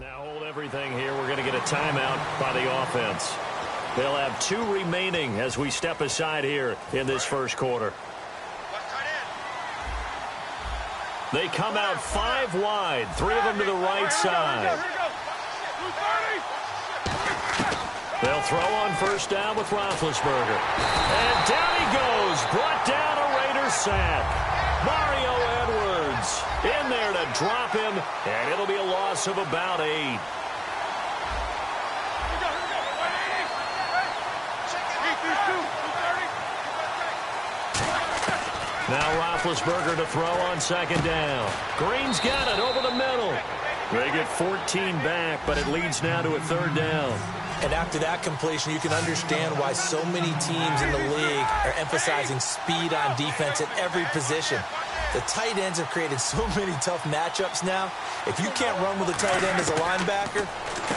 Now hold everything here. We're going to get a timeout by the offense. They'll have 2 remaining as we step aside here in this first quarter. They come out 5 wide, 3 of them to the right side. They'll throw on first down with Roethlisberger. And down he goes, brought down a Raiders sack. Mario Edwards in there to drop him, and it'll be a loss of about 8. Now Roethlisberger to throw on second down. Green's got it over the middle. They get 14 back, but it leads now to a third down. And after that completion, you can understand why so many teams in the league are emphasizing speed on defense at every position. The tight ends have created so many tough matchups now. If you can't run with a tight end as a linebacker,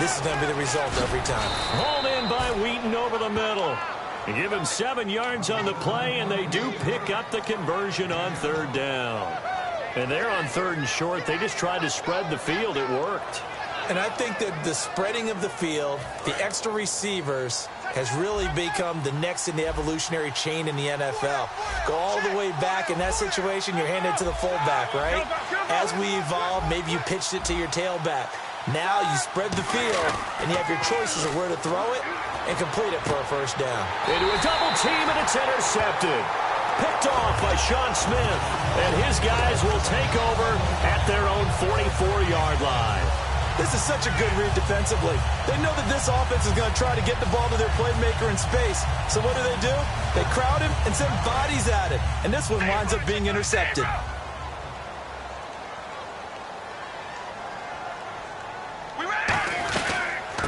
this is going to be the result every time. Hauled in by Wheaton over the middle. They give him 7 yards on the play, and they do pick up the conversion on third down. And they're on third and short. They just tried to spread the field. It worked. And I think that the spreading of the field, the extra receivers, has really become the next in the evolutionary chain in the NFL. Go all the way back in that situation, you're handed to the fullback, right? As we evolve, maybe you pitched it to your tailback. Now you spread the field, and you have your choices of where to throw it and complete it for a first down. Into a double team, and it's intercepted. Picked off by Sean Smith, and his guys will take over at their own 44-yard line. This is such a good read defensively. They know that this offense is going to try to get the ball to their playmaker in space. So what do? They crowd him and send bodies at it. And this one winds up being intercepted.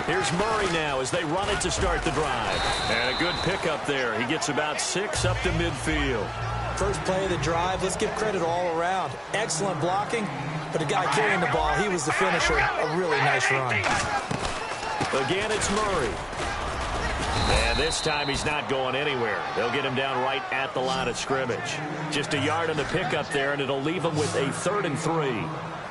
Here's Murray now as they run it to start the drive. And a good pickup there. He gets about 6 up to midfield. First play of the drive, let's give credit all around. Excellent blocking, but the guy carrying the ball, he was the finisher. A really nice run. Again, it's Murray. And this time he's not going anywhere. They'll get him down right at the line of scrimmage. Just a yard on the pickup there, and it'll leave him with a 3rd and 3.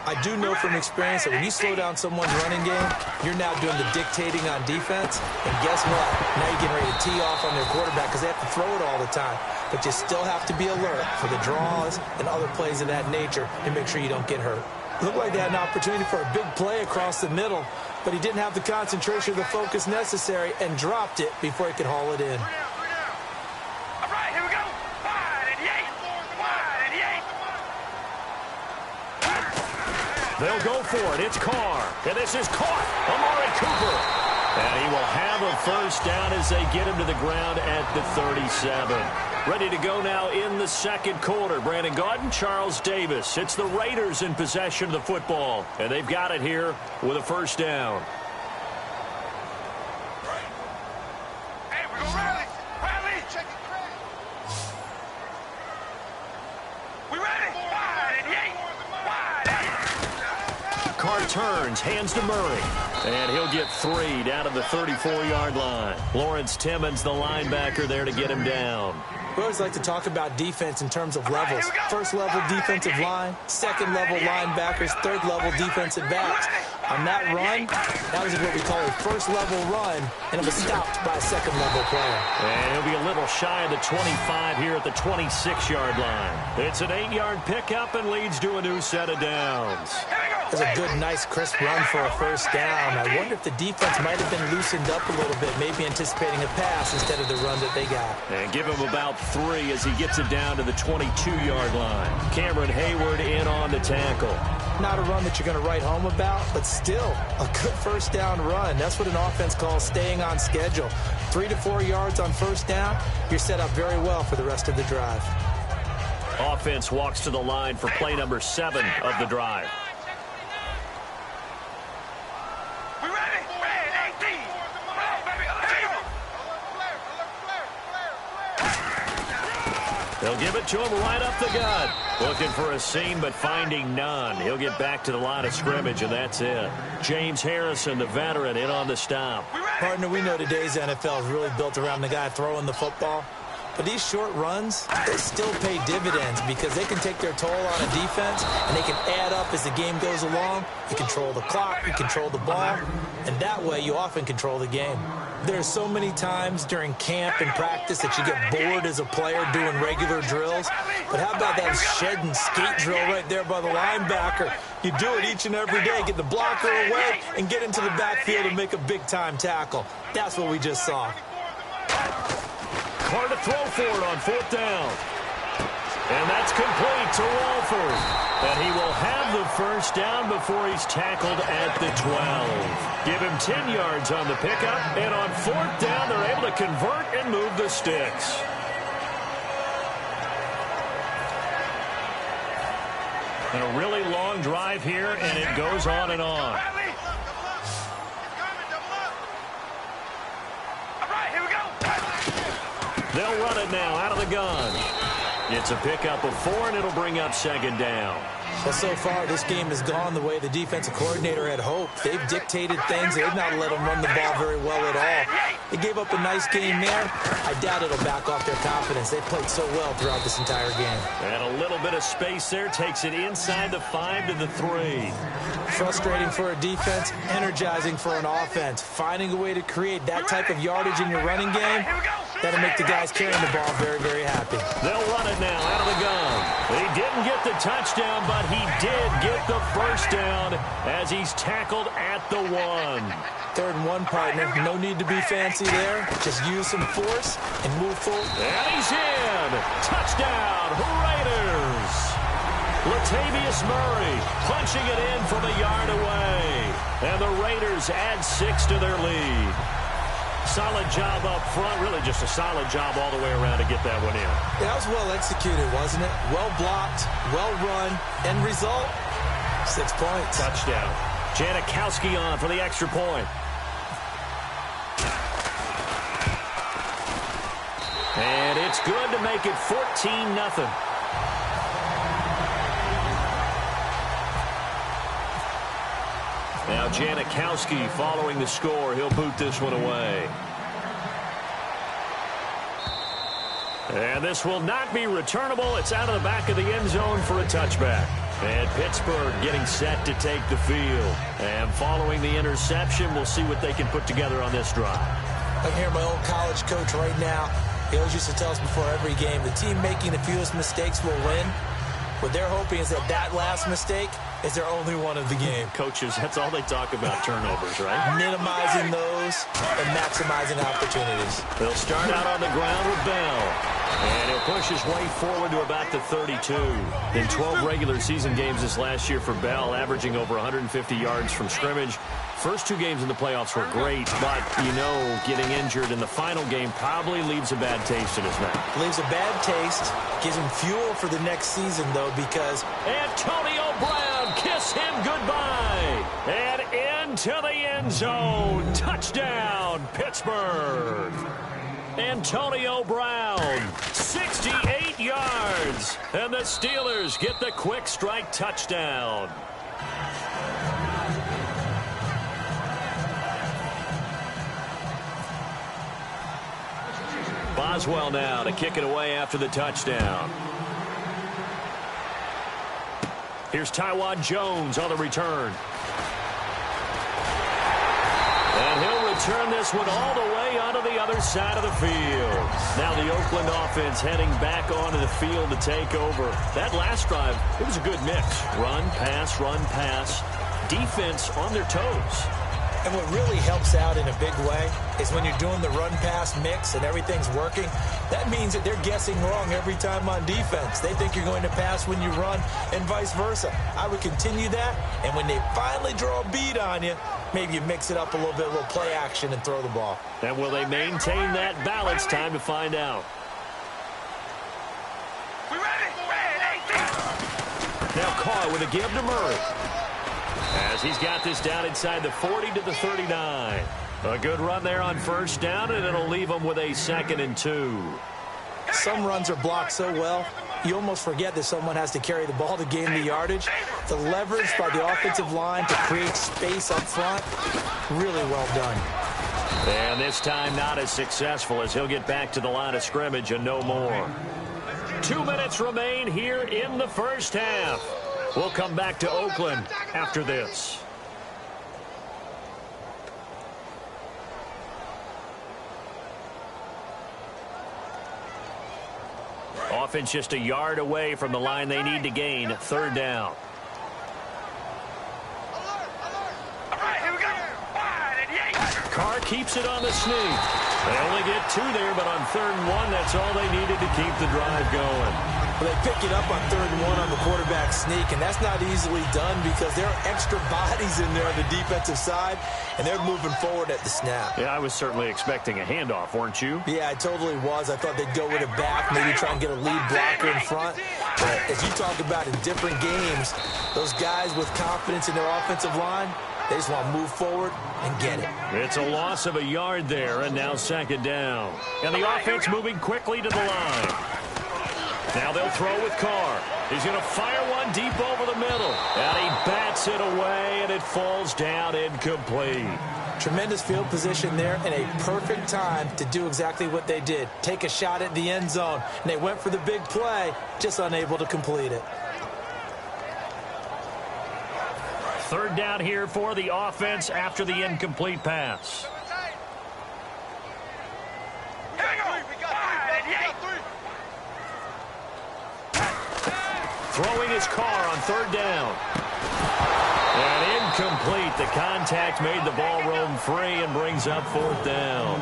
I do know from experience that when you slow down someone's running game, you're now doing the dictating on defense. And guess what? Now you're getting ready to tee off on their quarterback because they have to throw it all the time. But you still have to be alert for the draws and other plays of that nature and make sure you don't get hurt. It looked like they had an opportunity for a big play across the middle, but he didn't have the concentration or the focus necessary and dropped it before he could haul it in. They'll go for it. It's Carr. And this is caught. Amari Cooper. And he will have a first down as they get him to the ground at the 37. Ready to go now in the second quarter. Brandon Gaudin, Charles Davis. It's the Raiders in possession of the football. And they've got it here with a first down. Hey, we're going to rally. Rally. Check it, Craig. We ready? Wide and yay. Carr turns, hands to Murray. And he'll get 3 down to the 34-yard line. Lawrence Timmons, the linebacker, there to get him down. We always like to talk about defense in terms of levels. First level defensive line, second level linebackers, third level defensive backs. On that run, that was what we call a first level run, and it was stopped by a second level player. And he'll be a little shy of the 25 here at the 26-yard line. It's an 8-yard pickup and leads to a new set of downs. That's a good, nice, crisp run for a first down. I wonder if the defense might have been loosened up a little bit, maybe anticipating a pass instead of the run that they got. And give him about 3 as he gets it down to the 22-yard line. Cameron Hayward in on the tackle. Not a run that you're going to write home about, but still a good first down run. That's what an offense calls staying on schedule. 3 to 4 yards on first down, you're set up very well for the rest of the drive. Offense walks to the line for play number 7 of the drive. They'll give it to him right up the gut. Looking for a seam, but finding none. He'll get back to the line of scrimmage, and that's it. James Harrison, the veteran, in on the stop. Partner, we know today's NFL is really built around the guy throwing the football. But these short runs, they still pay dividends because they can take their toll on a defense, and they can add up as the game goes along. You control the clock, you control the ball, and that way you often control the game. There are so many times during camp and practice that you get bored as a player doing regular drills. But how about that shed and skate drill right there by the linebacker? You do it each and every day. Get the blocker away and get into the backfield and make a big-time tackle. That's what we just saw. Hard to throw for it on 4th down. And that's complete to Walford. And he will have the first down before he's tackled at the 12. Give him 10 yards on the pickup. And on 4th down, they're able to convert and move the sticks. And a really long drive here, and it goes on and on. They'll run it now out of the gun. It's a pickup of 4, and it'll bring up 2nd down. Well, so far, this game has gone the way the defensive coordinator had hoped. They've dictated things. They've not let them run the ball very well at all. They gave up a nice game there. I doubt it'll back off their confidence. They played so well throughout this entire game. And a little bit of space there takes it inside the 5 to the 3. Frustrating for a defense, energizing for an offense. Finding a way to create that type of yardage in your running game, that'll make the guys carrying the ball very, very happy. They'll run it now out of the gun. He didn't get the touchdown, but he did get the first down as he's tackled at the 1. 3rd and 1, partner. No need to be fancy there. Just use some force and move forward. And he's in. Touchdown, Raiders. Latavius Murray punching it in from a yard away. And the Raiders add 6 to their lead. Solid job up front. Really just a solid job all the way around to get that one in. Yeah, that was well executed, wasn't it? Well blocked, well run. End result, 6 points. Touchdown. Janikowski on for the extra point. And it's good to make it 14-0. Now Janikowski following the score. He'll boot this one away. And this will not be returnable. It's out of the back of the end zone for a touchback. And Pittsburgh getting set to take the field. And following the interception, we'll see what they can put together on this drive. I'm here, my old college coach right now. He always used to tell us before every game, the team making the fewest mistakes will win. What they're hoping is that last mistake is their only one of the game. Coaches, that's all they talk about, turnovers, right? Minimizing those and maximizing opportunities. They'll start out on the ground with Bell. And he'll push his way forward to about the 32. In 12 regular season games this last year for Bell, averaging over 150 yards from scrimmage. First 2 games in the playoffs were great, but, you know, getting injured in the final game probably leaves a bad taste in his mouth. Leaves a bad taste, gives him fuel for the next season, though, because Antonio Brown, kiss him goodbye. And into the end zone. Touchdown, Pittsburgh. Antonio Brown, 68 yards. And the Steelers get the quick strike touchdown. Boswell now to kick it away after the touchdown. Here's Taiwan Jones on the return. And he'll return this one all the way onto the other side of the field. Now the Oakland offense heading back onto the field to take over. That last drive, it was a good mix. Run, pass, defense on their toes. And what really helps out in a big way is when you're doing the run-pass mix and everything's working, that means that they're guessing wrong every time on defense. They think you're going to pass when you run and vice versa. I would continue that, and when they finally draw a bead on you, maybe you mix it up a little bit, a little play action, and throw the ball. And will they maintain that balance? Time to find out. We ready? Now Carr with a give to Murray. As he's got this down inside the 40 to the 39. A good run there on first down, and it'll leave them with a 2nd and 2. Some runs are blocked so well, you almost forget that someone has to carry the ball to gain the yardage. The leverage by the offensive line to create space up front, really well done. And this time not as successful as he'll get back to the line of scrimmage and no more. 2 minutes remain here in the first half. We'll come back to Oakland after this. Offense just a yard away from the line they need to gain. Third down. Carr keeps it on the sneak. They only get 2 there, but on 3rd and 1, that's all they needed to keep the drive going. Well, they pick it up on 3rd and 1 on the quarterback sneak, and that's not easily done because there are extra bodies in there on the defensive side, and they're moving forward at the snap. Yeah, I was certainly expecting a handoff, weren't you? Yeah, I totally was. I thought they'd go with it back, maybe try and get a lead blocker in front. But as you talk about in different games, those guys with confidence in their offensive line, they just want to move forward and get it. It's a loss of a yard there, and now 2nd down. And the offense moving quickly to the line. Now they'll throw with Carr. He's going to fire one deep over the middle. And he bats it away, and it falls down incomplete. Tremendous field position there and a perfect time to do exactly what they did. Take a shot at the end zone. And they went for the big play, just unable to complete it. 3rd down here for the offense after the incomplete pass. Throwing his Carr on 3rd down. And incomplete. The contact made the ball roam free and brings up 4th down.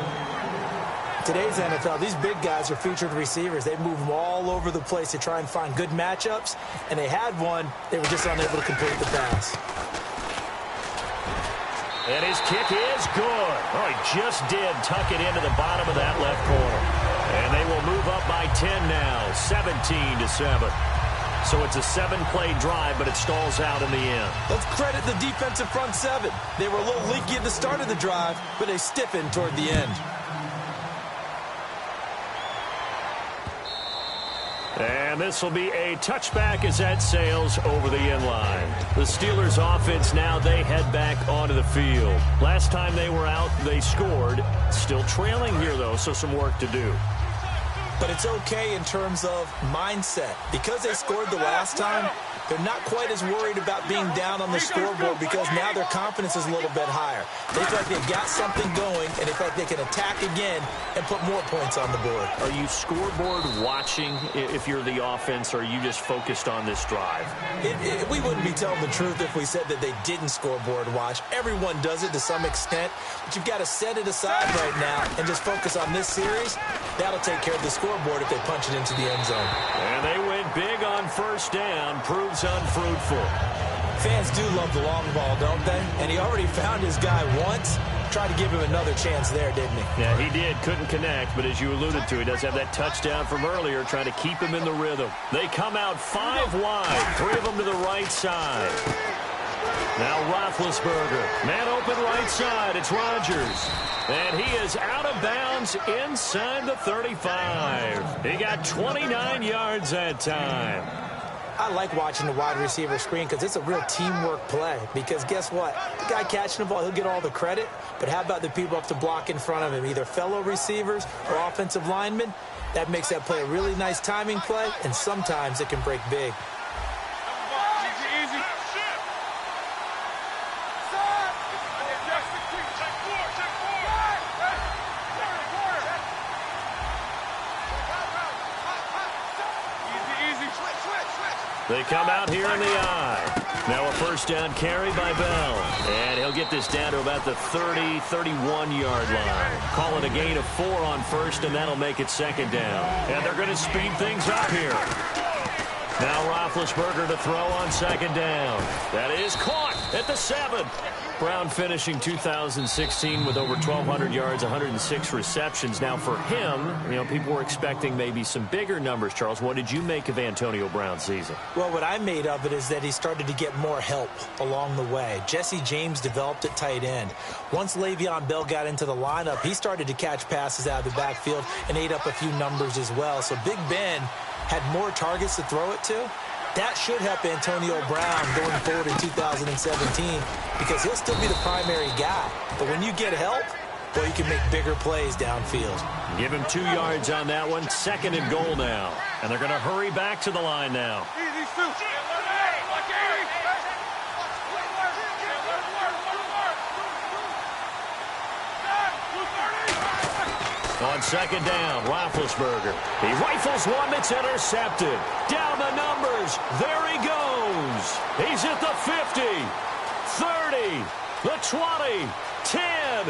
Today's NFL, these big guys are featured receivers. They move them all over the place to try and find good matchups. And they had one. They were just unable to complete the pass. And his kick is good. Oh, he just did tuck it into the bottom of that left corner. And they will move up by 10 now, 17-7. So it's a 7-play drive, but it stalls out in the end. Let's credit the defensive front 7. They were a little leaky at the start of the drive, but they stiffened toward the end. And this will be a touchback as that sails over the end line. The Steelers offense now, they head back onto the field. Last time they were out, they scored. Still trailing here, though, so some work to do. But it's okay in terms of mindset. Because they scored the last time, they're not quite as worried about being down on the scoreboard because now their confidence is a little bit higher. They feel like they've got something going, and they feel like they can attack again and put more points on the board. Are you scoreboard watching if you're the offense, or are you just focused on this drive? We wouldn't be telling the truth if we said that they didn't scoreboard watch. Everyone does it to some extent, but you've got to set it aside right now and just focus on this series. That'll take care of the scoreboard if they punch it into the end zone. And they went big on 1st down. Proves unfruitful. Fans do love the long ball, don't they? And he already found his guy once. Tried to give him another chance there, didn't he? Yeah, he did. Couldn't connect, but as you alluded to, he does have that touchdown from earlier, trying to keep him in the rhythm. They come out 5 wide, 3 of them to the right side. Now Roethlisberger. Man open right side. It's Rodgers. And he is out of bounds inside the 35. He got 29 yards that time. I like watching the wide receiver screen because it's a real teamwork play. Because guess what? The guy catching the ball, he'll get all the credit. But how about the people up to block in front of him, either fellow receivers or offensive linemen? That makes that play a really nice timing play, and sometimes it can break big. They come out here in the eye. Now a 1st down carry by Bell. And he'll get this down to about the 30, 31-yard line. Call it a gain of 4 on 1st, and that'll make it 2nd down. And they're going to speed things up here. Now Roethlisberger to throw on 2nd down. That is caught at the 7. Brown finishing 2016 with over 1,200 yards, 106 receptions. Now for him, people were expecting maybe some bigger numbers. Charles, what did you make of Antonio Brown's season? Well, what I made of it is that he started to get more help along the way. Jesse James developed at tight end. Once Le'Veon Bell got into the lineup, he started to catch passes out of the backfield and ate up a few numbers as well. So Big Ben had more targets to throw it to. That should help Antonio Brown going forward in 2017 because he'll still be the primary guy. But when you get help, well, you can make bigger plays downfield. Give him 2 yards on that one. 2nd and goal now. And they're going to hurry back to the line now. On 2nd down, Roethlisberger. He rifles one that's intercepted. Down the numbers. There he goes. He's at the 50, 30, the 20, 10.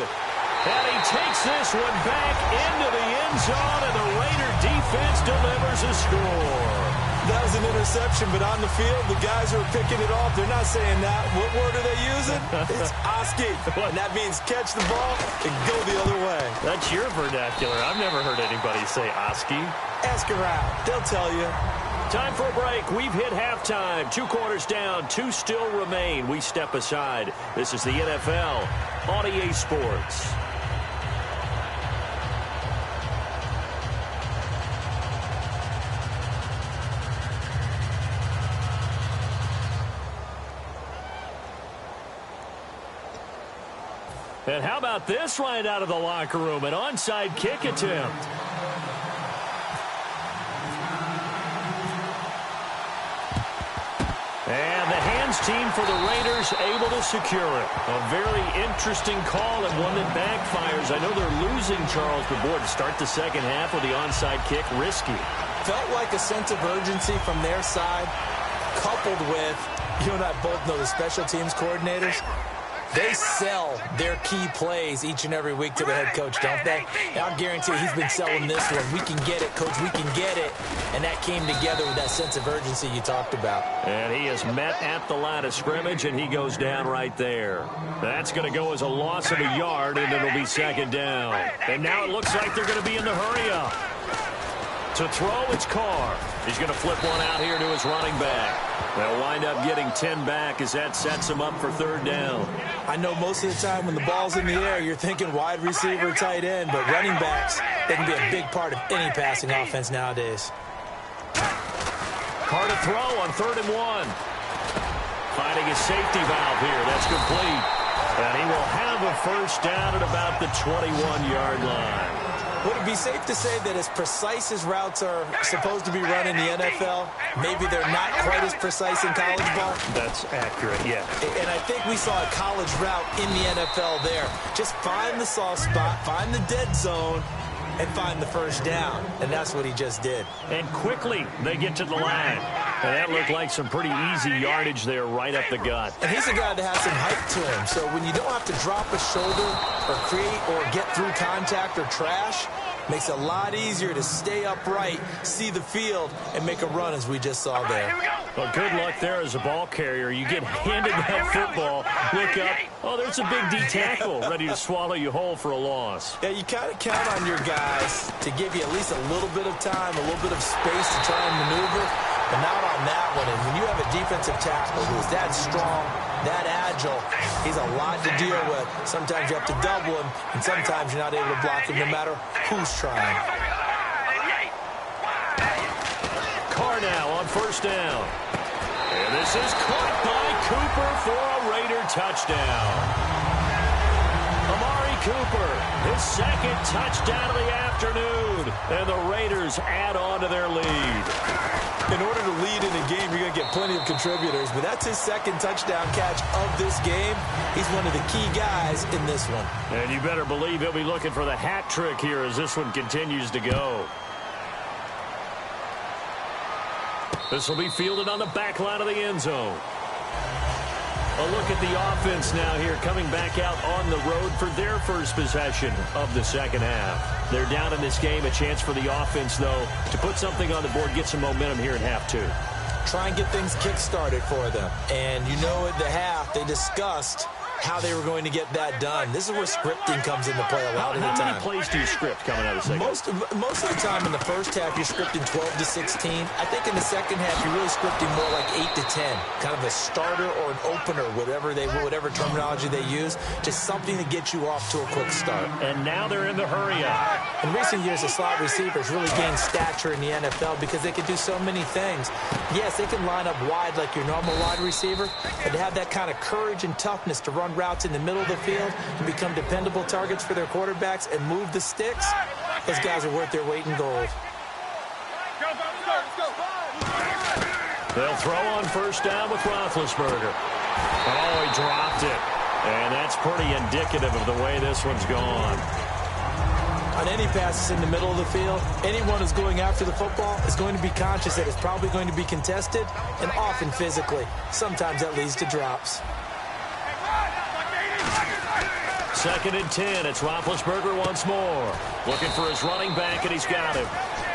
And he takes this one back into the end zone, and the Raider defense delivers a score. That was an interception, but on the field, the guys who are picking it off, they're not saying that. What word are they using? It's Oski. And that means catch the ball and go the other way. That's your vernacular. I've never heard anybody say Oski. Ask around. They'll tell you. Time for a break. We've hit halftime. 2 quarters down. 2 still remain. We step aside. This is the NFL on EA Sports. And how about this right out of the locker room? An onside kick attempt. And the hands team for the Raiders able to secure it. A very interesting call and one that backfires. I know they're losing Charles, but boy, to start the second half with the onside kick, risky. Felt like a sense of urgency from their side, coupled with, you and I both know the special teams coordinators. They sell their key plays each and every week to the head coach, don't they? I'll guarantee you he's been selling this one. We can get it, coach, we can get it. And that came together with that sense of urgency you talked about. And he is met at the line of scrimmage, and he goes down right there. That's going to go as a loss of a yard, and it'll be 2nd down. And now it looks like they're going to be in the hurry-up. To throw, it's Carr. He's going to flip one out here to his running back. They'll wind up getting 10 back as that sets him up for 3rd down. I know most of the time when the ball's in the air, you're thinking wide receiver, tight end, but running backs, they can be a big part of any passing offense nowadays. Carr to throw on 3rd and 1. Finding a safety valve here. That's complete. And he will have a 1st down at about the 21-yard line. Would it be safe to say that as precise as routes are supposed to be run in the NFL, maybe they're not quite as precise in college ball? That's accurate, yeah. And I think we saw a college route in the NFL there. Just find the soft spot, find the dead zone, and find the 1st down. And that's what he just did. And quickly they get to the line. And that looked like some pretty easy yardage there right up the gut. And he's a guy that has some height to him. So when you don't have to drop a shoulder or create or get through contact or trash, makes it a lot easier to stay upright, see the field, and make a run as we just saw there. Well, good luck there as a ball carrier. You get handed that football, look up, oh, there's a big D tackle ready to swallow you whole for a loss. Yeah, you kind of count on your guys to give you at least a little bit of time, a little bit of space to try and maneuver, but not on that one. And when you have a defensive tackle who is that strong, that agile, he's a lot to deal with. Sometimes you have to double him, and sometimes you're not able to block him no matter who's trying. Carr now on 1st down. And this is caught by Cooper for a Raider touchdown. Amari Cooper, his 2nd touchdown of the afternoon. And the Raiders add on to their lead. In order to lead in a game, you're going to get plenty of contributors, but that's his 2nd touchdown catch of this game. He's one of the key guys in this one. And you better believe he'll be looking for the hat trick here as this one continues to go. This will be fielded on the back line of the end zone. A look at the offense now here, coming back out on the road for their 1st possession of the 2nd half. They're down in this game. A chance for the offense, though, to put something on the board, get some momentum here in half 2. Try and get things kick-started for them. And you know at the half, they discussed how they were going to get that done. This is where scripting comes into play a lot of the time. How many plays do you script coming out of the second? Most of the time in the 1st half, you're scripting 12 to 16. I think in the 2nd half, you're really scripting more like 8 to 10. Kind of a starter or an opener, whatever terminology they use. Just something to get you off to a quick start. And now they're in the hurry-up. In recent years, the slot receivers really gained stature in the NFL because they can do so many things. Yes, they can line up wide like your normal wide receiver, but to have that kind of courage and toughness to run run routes in the middle of the field and become dependable targets for their quarterbacks and move the sticks, those guys are worth their weight in gold. They'll throw on first down with Roethlisberger. Oh, he dropped it. And that's pretty indicative of the way this one's gone. On any passes in the middle of the field, anyone who's going after the football is going to be conscious that it's probably going to be contested, and often physically. Sometimes that leads to drops. 2nd and 10. It's Roethlisberger once more. Looking for his running back, and he's got him.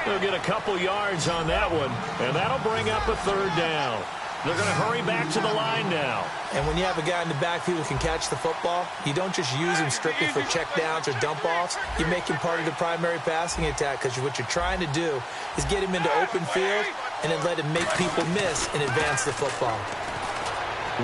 They'll get a couple yards on that one, and that'll bring up a 3rd down. They're going to hurry back to the line now. And when you have a guy in the backfield who can catch the football, you don't just use him strictly for checkdowns or dump-offs. You make him part of the primary passing attack, because what you're trying to do is get him into open field and then let him make people miss and advance the football.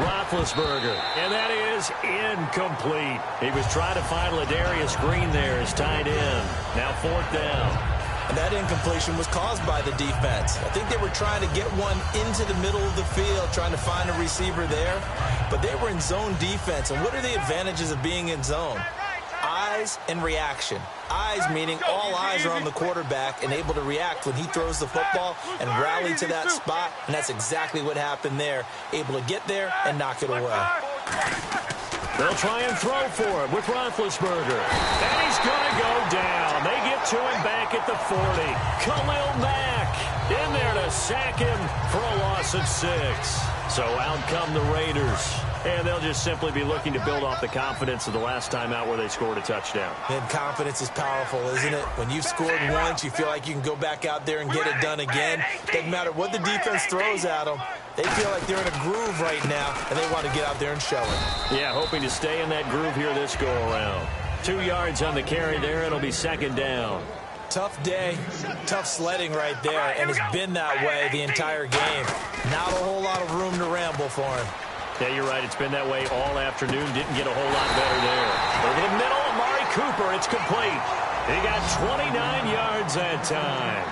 Roethlisberger, and that is incomplete. He was trying to find Ladarius Green there as tight end. Now 4th down. And that incompletion was caused by the defense. I think they were trying to get one into the middle of the field, trying to find a receiver there. But they were in zone defense. And what are the advantages of being in zone? Eyes and reaction. Eyes meaning all eyes are on the quarterback and able to react when he throws the football and rally to that spot. And that's exactly what happened there. Able to get there and knock it away. They'll try and throw for him with Roethlisberger. And he's going to go down. They get to him back at the 40. Khalil Mack in there to sack him for a loss of 6. So out come the Raiders. And they'll just simply be looking to build off the confidence of the last time out where they scored a touchdown. And confidence is powerful, isn't it? When you've scored once, you feel like you can go back out there and get it done again. Doesn't matter what the defense throws at them. They feel like they're in a groove right now, and they want to get out there and show it. Yeah, hoping to stay in that groove here this go-around. 2 yards on the carry there. It'll be 2nd down. Tough day, tough sledding right there, and it's been that way the entire game. Not a whole lot of room to ramble for him. Yeah, you're right. It's been that way all afternoon. Didn't get a whole lot better there. Over the middle, Amari Cooper. It's complete. He got 29 yards that time.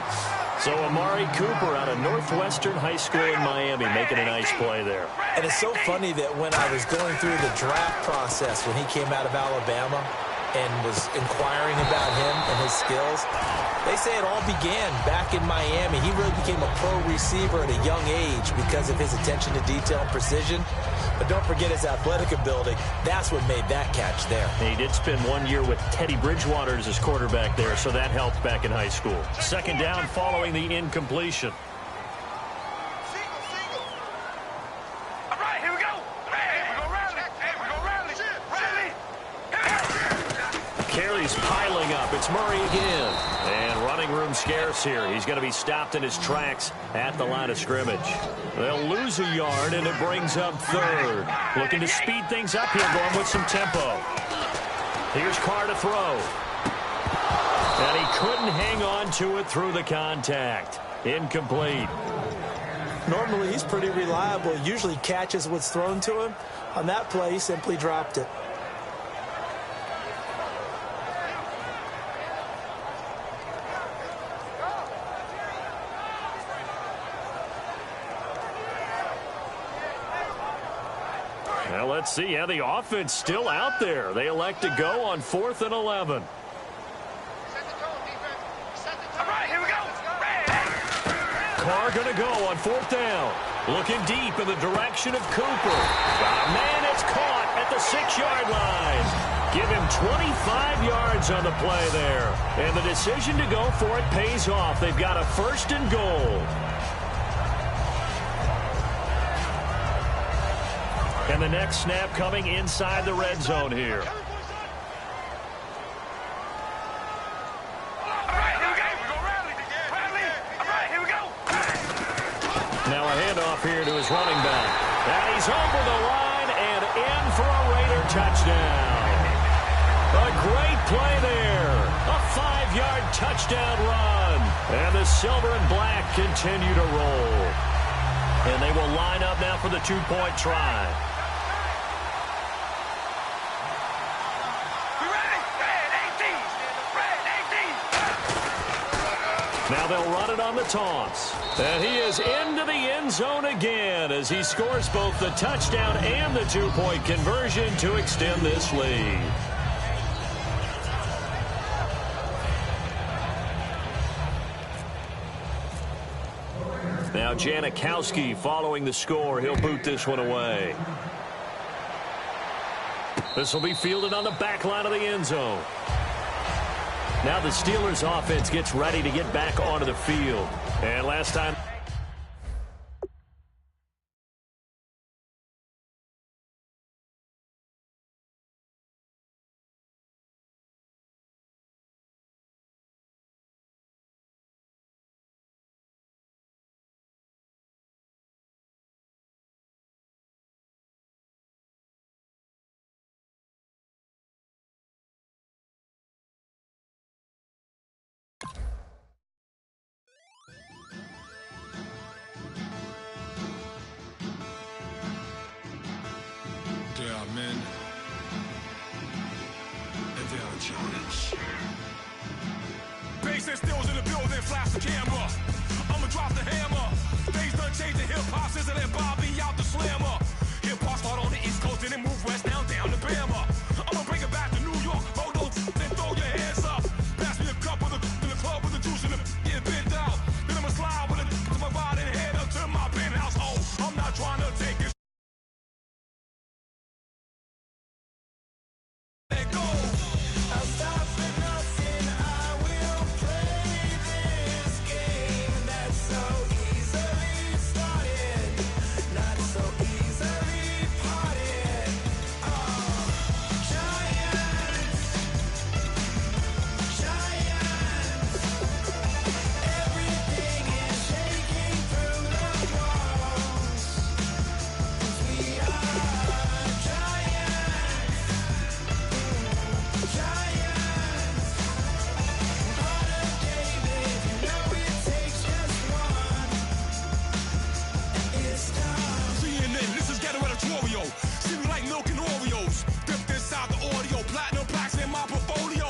So Amari Cooper out of Northwestern High School in Miami making a nice play there. And it's so funny that when I was going through the draft process when he came out of Alabama and was inquiring about him and his skills, they say it all began back in Miami. He really became a pro receiver at a young age because of his attention to detail and precision. But don't forget his athletic ability. That's what made that catch there. He did spend 1 year with Teddy Bridgewater as his quarterback there, so that helped back in high school. 2nd down following the incompletion. All right, here we go. Hey, we're going to rally. Hey, we're going to rally. Carries piling up. It's Murray again. And running room scarce here. He's going to be stopped in his tracks at the line of scrimmage. They'll lose a yard, and it brings up 3rd. Looking to speed things up here, going with some tempo. Here's Carr to throw. And he couldn't hang on to it through the contact. Incomplete. Normally, he's pretty reliable. Usually catches what's thrown to him. On that play, he simply dropped it. Well, let's see. Yeah, the offense still out there. They elect to go on 4th and 11. Carr going to go on 4th down. Looking deep in the direction of Cooper. Man, it's caught at the 6-yard line. Give him 25 yards on the play there. And the decision to go for it pays off. They've got a 1st and goal. And the next snap coming inside the red zone here. Now a handoff here to his running back. And he's over the line and in for a Raider touchdown. A great play there. A 5-yard touchdown run. And the silver and black continue to roll. And they will line up now for the 2-point try. Now they'll run it on the toss. And he is into the end zone again as he scores both the touchdown and the two-point conversion to extend this lead. Now Janikowski following the score. He'll boot this one away. This will be fielded on the back line of the end zone. Now the Steelers offense gets ready to get back onto the field. And last time... Men, and they're a challenge. Bass and stills in the building, flash the camera. I'ma drop the hammer. Things done changed in hip-hop, Sizzle and Bobby out the slammer. Hip-hop start on the East Coast and then move west down to Bama. I'ma bring it back to New York, hold on, then throw your hands up. Pass me a cup of the in the club with the juice in the get bent out. Then I'ma slide with it to my body and head up to my penthouse. Oh, I'm not trying to take it. See me like milk and Oreos. Dipped inside the audio. Platinum plaques in my portfolio.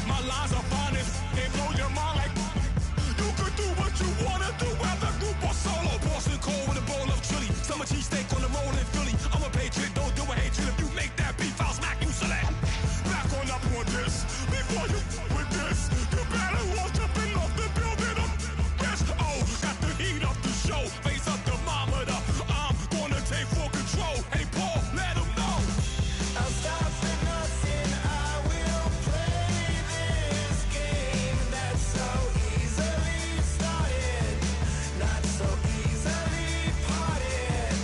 My lines are finest. They blow your mind like you could do what you wanna do. Whether group or solo. Boston cold with a bowl of chili. Summer cheesesteak on the roll in Philly. I'm a patriot. Don't do a hatred. If you make that beef, I'll smack you select. Back on up on this. Before you with this. You better walk jumping off the building. Yes, oh, got the heat up the show. Face up the thermometer. I'm gonna take full control. Hey, Paul, let him know. I'll stop for nothing. I will play this game that's so easily started, not so easily parted.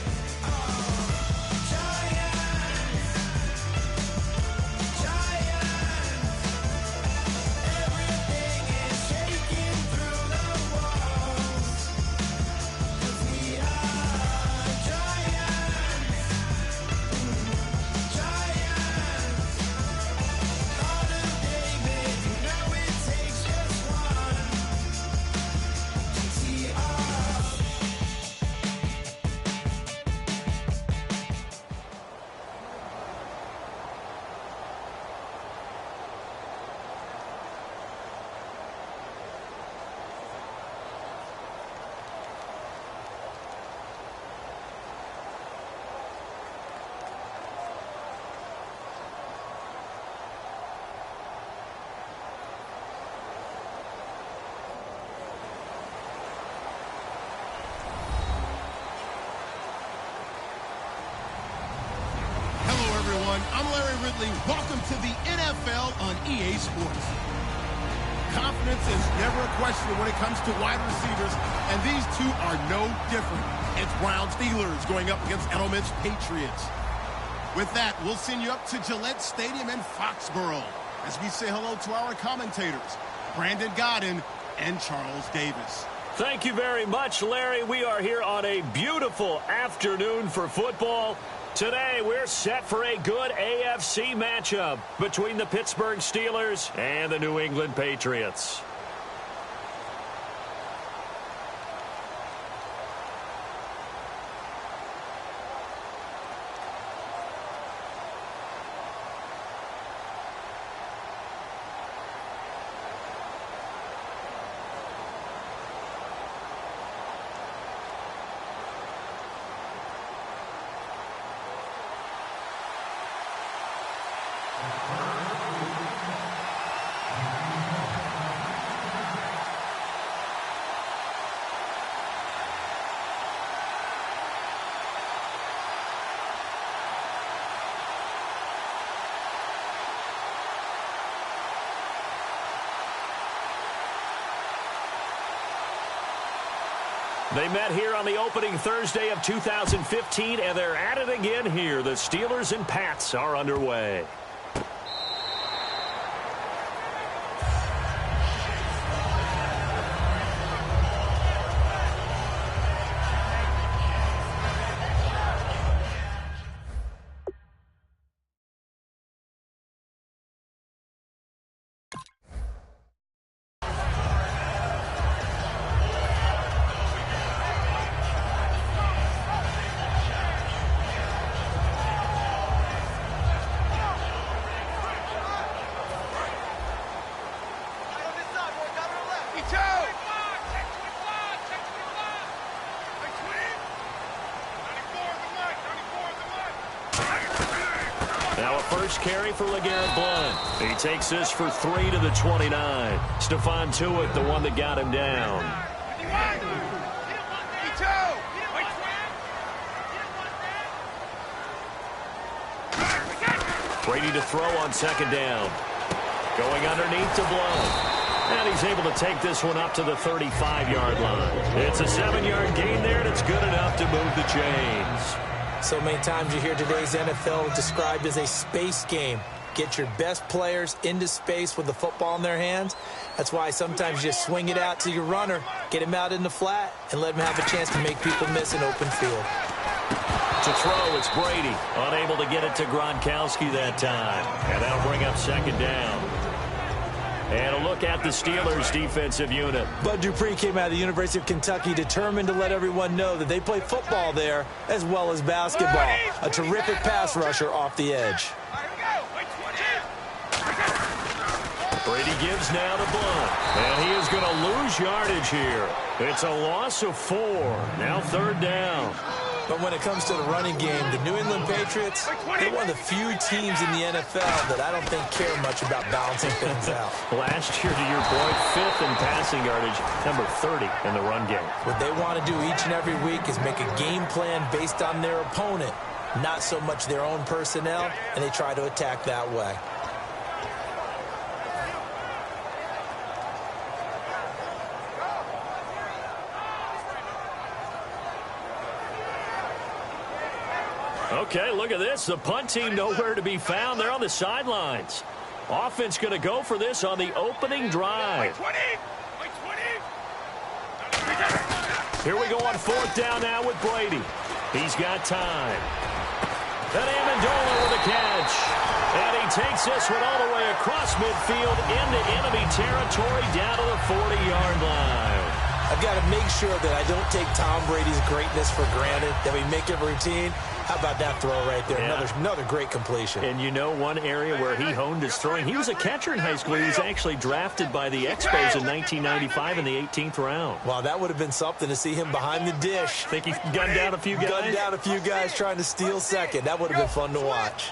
Giants, everything is shaking through the walls. 'Cause we are giants. Heart of David, you know it takes just one. GTR. Hello, everyone. I'm Larry Ridley. Welcome to the NFL on EA Sports. Confidence is never a question when it comes to wide receivers, and these two are no different. It's Browns Steelers going up against Edelman's Patriots. With that, we'll send you up to Gillette Stadium in Foxborough as we say hello to our commentators, Brandon Godden and Charles Davis. Thank you very much, Larry. We are here on a beautiful afternoon for football. Today, we're set for a good AFC matchup between the Pittsburgh Steelers and the New England Patriots. They met here on the opening Thursday of 2015, and they're at it again here. The Steelers and Pats are underway. Now a first carry for LeGarrette Blount. He takes this for 3 to the 29. Stephon Tuitt, the one that got him down. Brady to throw on second down. Going underneath to Blount. And he's able to take this one up to the 35-yard line. It's a 7-yard gain there, and it's good enough to move the chains. So many times you hear today's NFL described as a space game. Get your best players into space with the football in their hands. That's why sometimes you just swing it out to your runner, get him out in the flat, and let him have a chance to make people miss an open field. To throw, it's Brady. Unable to get it to Gronkowski that time. And that'll bring up second down. And a look at the Steelers' defensive unit. Bud Dupree came out of the University of Kentucky determined to let everyone know that they play football there as well as basketball. A terrific pass rusher off the edge. Brady gives now to Blount. And he is going to lose yardage here. It's a loss of 4. Now third down. But when it comes to the running game, the New England Patriots, they're one of the few teams in the NFL that I don't think care much about balancing things out. Last year, to your point, 5th in passing yardage, number 30 in the run game. What they want to do each and every week is make a game plan based on their opponent, not so much their own personnel, and they try to attack that way. Okay, look at this. The punt team nowhere to be found. They're on the sidelines. Offense going to go for this on the opening drive. Here we go on fourth down now with Brady. He's got time. And Amendola with a catch. And he takes this one all the way across midfield into enemy territory down to the 40-yard line. I've got to make sure that I don't take Tom Brady's greatness for granted, that we make it routine. How about that throw right there? Yeah. Another great completion. And you know one area where he honed his throwing? He was a catcher in high school. He was actually drafted by the Expos in 1995 in the 18th round. Wow, that would have been something to see him behind the dish. Think he gunned down a few guys? Gunned down a few guys trying to steal second. That would have been fun to watch.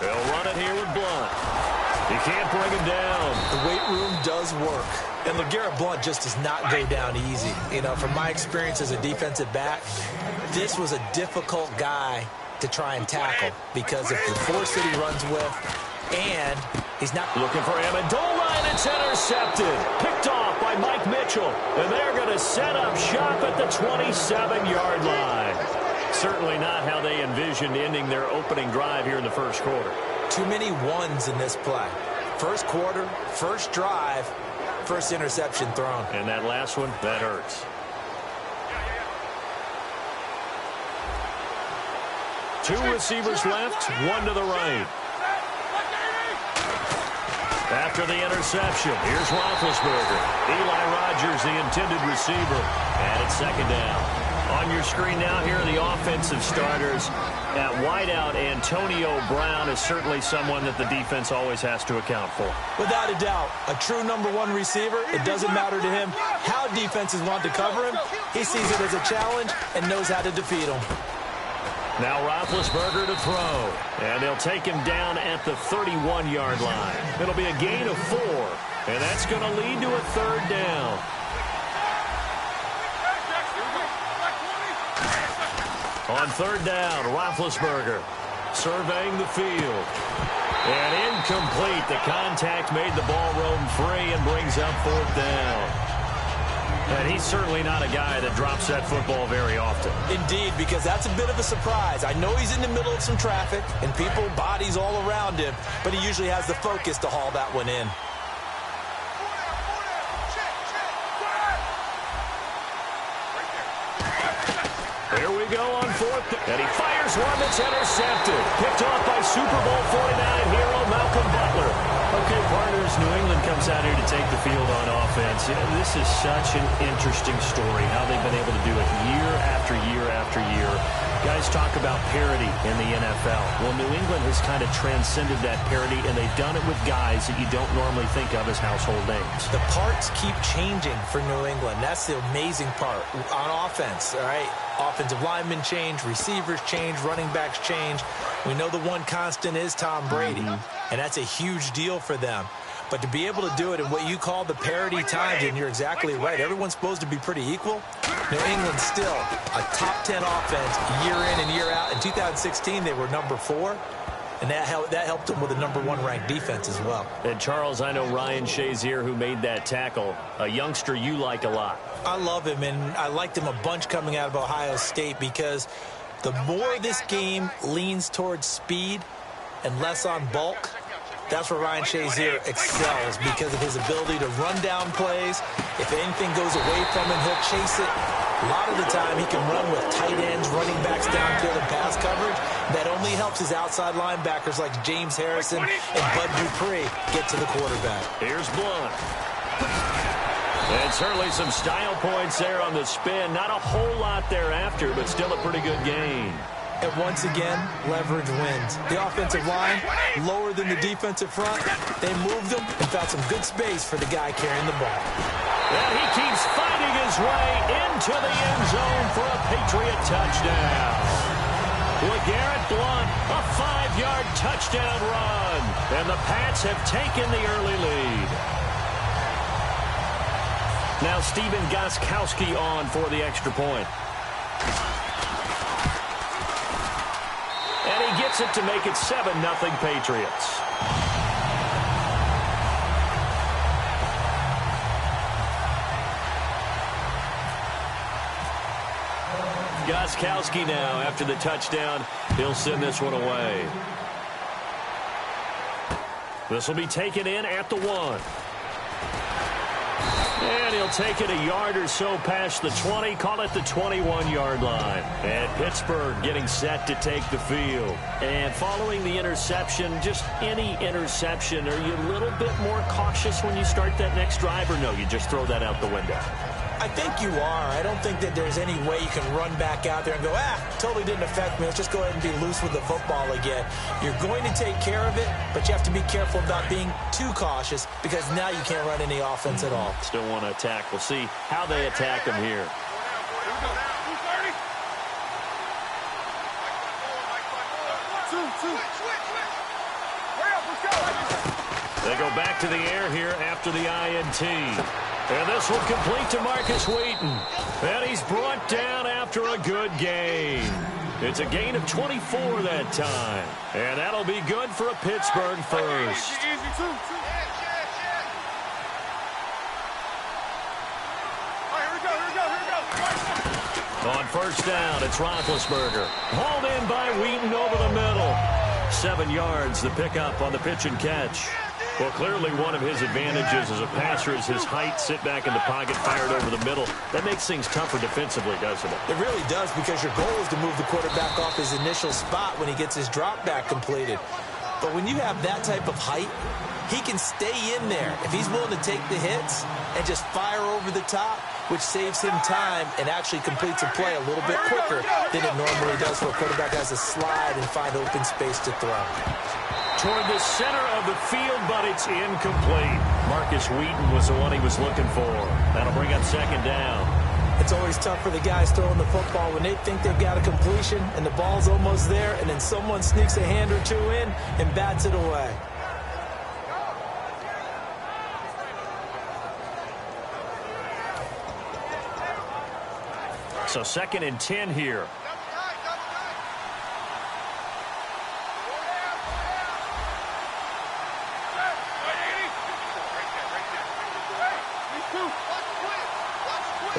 They'll run it here with Blount. You can't bring him down. The weight room does work. And LeGarrette Blount just does not go down easy. You know, from my experience as a defensive back, this was a difficult guy to try and tackle because of the force that he runs with, and he's not looking for Amendola, and it's intercepted. Picked off by Mike Mitchell, and they're going to set up shop at the 27-yard line. Certainly not how they envisioned ending their opening drive here in the first quarter. Too many ones in this play. First quarter, first drive, first interception thrown. And that last one, that hurts. Two receivers left, one to the right. After the interception, here's Roethlisberger. Eli Rogers, the intended receiver. And it's second down. On your screen now, here are the offensive starters. At wideout, Antonio Brown is certainly someone that the defense always has to account for. Without a doubt, a true number one receiver. It doesn't matter to him how defenses want to cover him. He sees it as a challenge and knows how to defeat them. Now Roethlisberger to throw. And they'll take him down at the 31-yard line. It'll be a gain of 4. And that's going to lead to a third down. On third down, Roethlisberger surveying the field. And incomplete. The contact made the ball roam free and brings up fourth down. And he's certainly not a guy that drops that football very often. Indeed, because that's a bit of a surprise. I know he's in the middle of some traffic and people, bodies all around him, but he usually has the focus to haul that one in. Here we go on fourth, and he fires one that's intercepted. Picked off by Super Bowl 49 hero Malcolm Butler. Okay, partners, New England comes out here to take the field on offense. This is such an interesting story, how they've been able to do it year after year after year. Guys talk about parity in the NFL. Well, New England has kind of transcended that parity, and they've done it with guys that you don't normally think of as household names. The parts keep changing for New England. That's the amazing part on offense, all right? Offensive linemen change, receivers change, running backs change. We know the one constant is Tom Brady, and that's a huge deal for them. But to be able to do it in what you call the parity times, and you're exactly right, everyone's supposed to be pretty equal. New England's still a top 10 offense year in and year out. In 2016, they were number 4. And that helped them with a number 1 ranked defense as well. And, Charles, I know Ryan Shazier, who made that tackle, a youngster you like a lot. I love him, and I liked him a bunch coming out of Ohio State because the more this game leans towards speed and less on bulk, that's where Ryan Shazier excels because of his ability to run down plays. If anything goes away from him, he'll chase it. A lot of the time, he can run with tight ends, running backs downfield, and pass coverage. That only helps his outside linebackers like James Harrison and Bud Dupree get to the quarterback. Here's Blunt. And certainly some style points there on the spin. Not a whole lot thereafter, but still a pretty good gain. And once again, leverage wins. The offensive line, lower than the defensive front. They moved them and found some good space for the guy carrying the ball. And he keeps fighting his way into the end zone for a Patriot touchdown. LeGarrette Blount, a 5-yard touchdown run. And the Pats have taken the early lead. Now Stephen Gostkowski on for the extra point. And he gets it to make it 7-0 Patriots. Gostkowski now, after the touchdown, he'll send this one away. This will be taken in at the 1. And he'll take it a yard or so past the 20, call it the 21-yard line. And Pittsburgh getting set to take the field. And following the interception, just any interception, are you a little bit more cautious when you start that next drive, or no, you just throw that out the window? I think you are. I don't think that there's any way you can run back out there and go, totally didn't affect me. Let's just go ahead and be loose with the football again. You're going to take care of it, but you have to be careful about being too cautious because now you can't run any offense at all. Still want to attack. We'll see how they attack them here. They go back to the air here after the INT. And this will complete to Marcus Wheaton. And he's brought down after a good gain. It's a gain of 24 that time. And that'll be good for a Pittsburgh first. On first down, it's Roethlisberger. Hauled in by Wheaton over the middle. 7 yards, the pickup on the pitch and catch. Well, clearly one of his advantages as a passer is his height. Sit back in the pocket, fired over the middle. That makes things tougher defensively, doesn't it? It really does, because your goal is to move the quarterback off his initial spot when he gets his drop back completed. But when you have that type of height, he can stay in there if he's willing to take the hits and just fire over the top, which saves him time and actually completes a play a little bit quicker than it normally does for a quarterback who has to slide and find open space to throw. Toward the center of the field, but it's incomplete. Marcus Wheaton was the one he was looking for. That'll bring up second down. It's always tough for the guys throwing the football when they think they've got a completion and the ball's almost there, and then someone sneaks a hand or two in and bats it away. So 2nd and 10 here.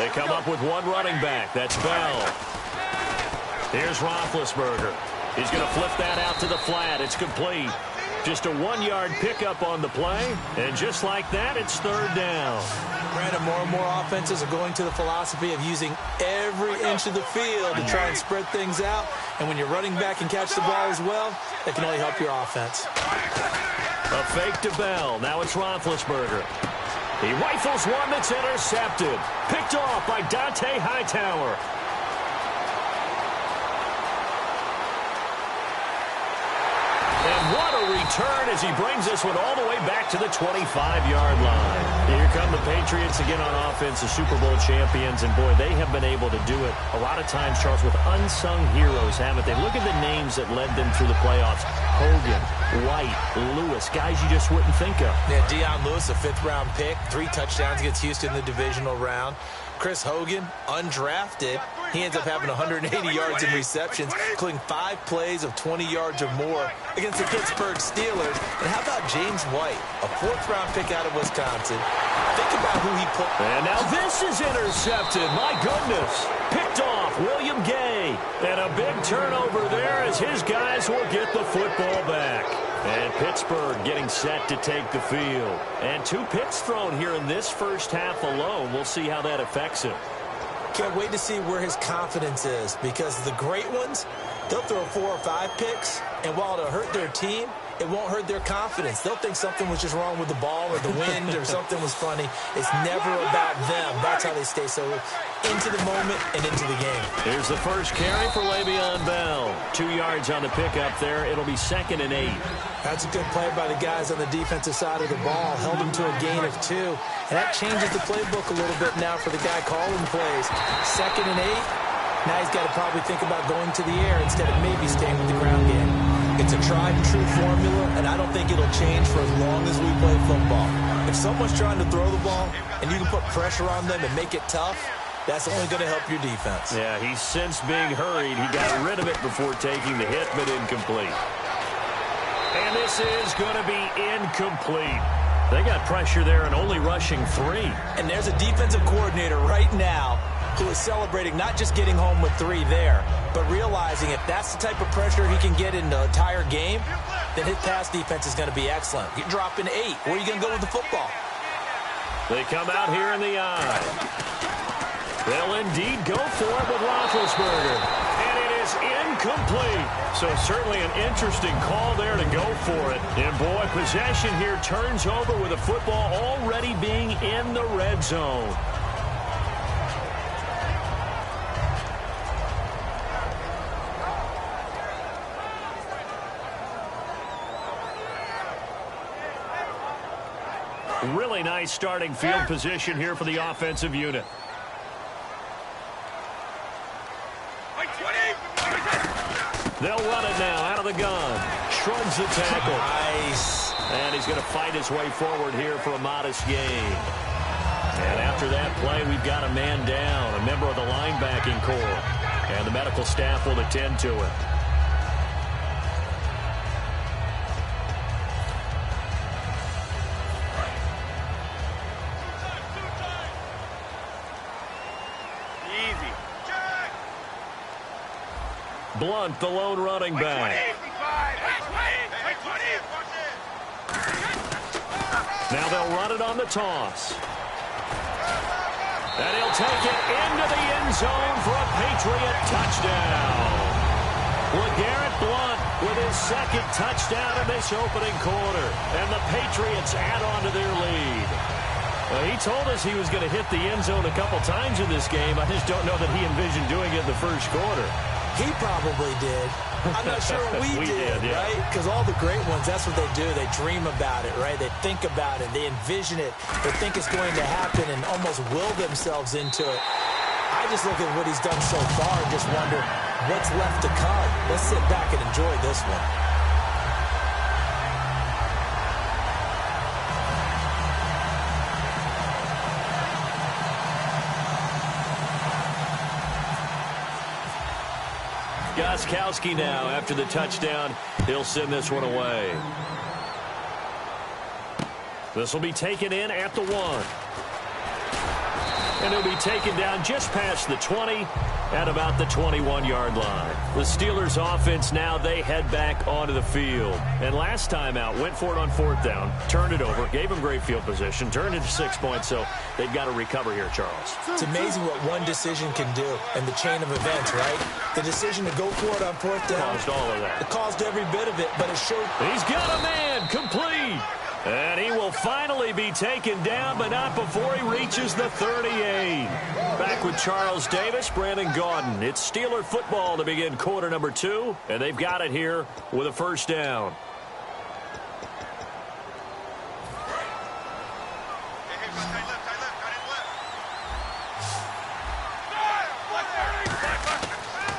They come up with one running back. That's Bell. Here's Roethlisberger. He's going to flip that out to the flat. It's complete. Just a 1-yard pickup on the play. And just like that, it's third down. Brandon, more and more offenses are going to the philosophy of using every inch of the field to try and spread things out. And when your running back can catch the ball as well, that can only help your offense. A fake to Bell. Now it's Roethlisberger. He rifles one that's intercepted. Picked off by Dante Hightower. And what a return as he brings this one all the way back to the 25-yard line. Here come the Patriots again on offense, the Super Bowl champions. And, boy, they have been able to do it a lot of times, Charles, with unsung heroes, haven't they? Look at the names that led them through the playoffs. Hogan, White, Lewis, guys you just wouldn't think of. Yeah, Deion Lewis, a 5th-round pick, 3 touchdowns against Houston in the divisional round. Chris Hogan, undrafted. He ends up having 180 yards in receptions, including 5 plays of 20 yards or more against the Pittsburgh Steelers. And how about James White, a 4th-round pick out of Wisconsin? Think about who he put. And now this is intercepted. My goodness. Picked off William Gay. And a big turnover there as his guys will get the football back. And Pittsburgh getting set to take the field. And 2 picks thrown here in this first half alone. We'll see how that affects him. Can't wait to see where his confidence is, because the great ones, they'll throw 4 or 5 picks, and while it'll hurt their team, it won't hurt their confidence. They'll think something was just wrong with the ball or the wind or something was funny. It's never about them. That's how they stay so into the moment and into the game. Here's the first carry for Le'Veon Bell. 2 yards on the pickup there. It'll be 2nd and 8. That's a good play by the guys on the defensive side of the ball. Held them to a gain of 2. And that changes the playbook a little bit now for the guy calling plays. 2nd and 8. Now he's got to probably think about going to the air instead of maybe staying with the ground game. It's a tried-and-true formula, and I don't think it'll change for as long as we play football. If someone's trying to throw the ball and you can put pressure on them and make it tough, that's only going to help your defense. Yeah, he's since being hurried. He got rid of it before taking the hit, but incomplete. And this is going to be incomplete. They got pressure there and only rushing 3. And there's a defensive coordinator right now who is celebrating not just getting home with 3 there, but realizing if that's the type of pressure he can get in the entire game, then his pass defense is going to be excellent. You're dropping 8. Where are you going to go with the football? They come out here in the eye. They'll indeed go for it with Roethlisberger. And it is incomplete. So certainly an interesting call there to go for it. And boy, possession here turns over with the football already being in the red zone. Really nice starting field position here for the offensive unit. They'll run it now out of the gun. Shrugs the tackle. Nice. And he's going to fight his way forward here for a modest gain. And after that play, we've got a man down, a member of the linebacking corps. And the medical staff will attend to it. Blunt, the lone running back. Now they'll run it on the toss. And he'll take it into the end zone for a Patriot touchdown. LeGarrette Blunt with his 2nd touchdown in this opening quarter. And the Patriots add on to their lead. Well, he told us he was going to hit the end zone a couple times in this game. I just don't know that he envisioned doing it in the first quarter. He probably did. I'm not sure we did, yeah. right? Because all the great ones, that's what they do. They dream about it, right? They think about it. They envision it. They think it's going to happen and almost will themselves into it. I just look at what he's done so far and just wonder what's left to come. Let's sit back and enjoy this one. Gostkowski now, after the touchdown, he'll send this one away. This will be taken in at the 1. And he'll be taken down just past the 20 at about the 21-yard line. The Steelers offense now, they head back onto the field. And last time out, went for it on 4th down, turned it over, gave them great field position, turned it to 6 points, so they've got to recover here, Charles. It's amazing what one decision can do in the chain of events, right? The decision to go for it on 4th down. Caused all of that. It caused every bit of it, but it showed. He's got a man, complete. And he will finally be taken down, but not before he reaches the 38. Back with Charles Davis, Brandon Gaudin. It's Steeler football to begin quarter number 2, and they've got it here with a 1st down.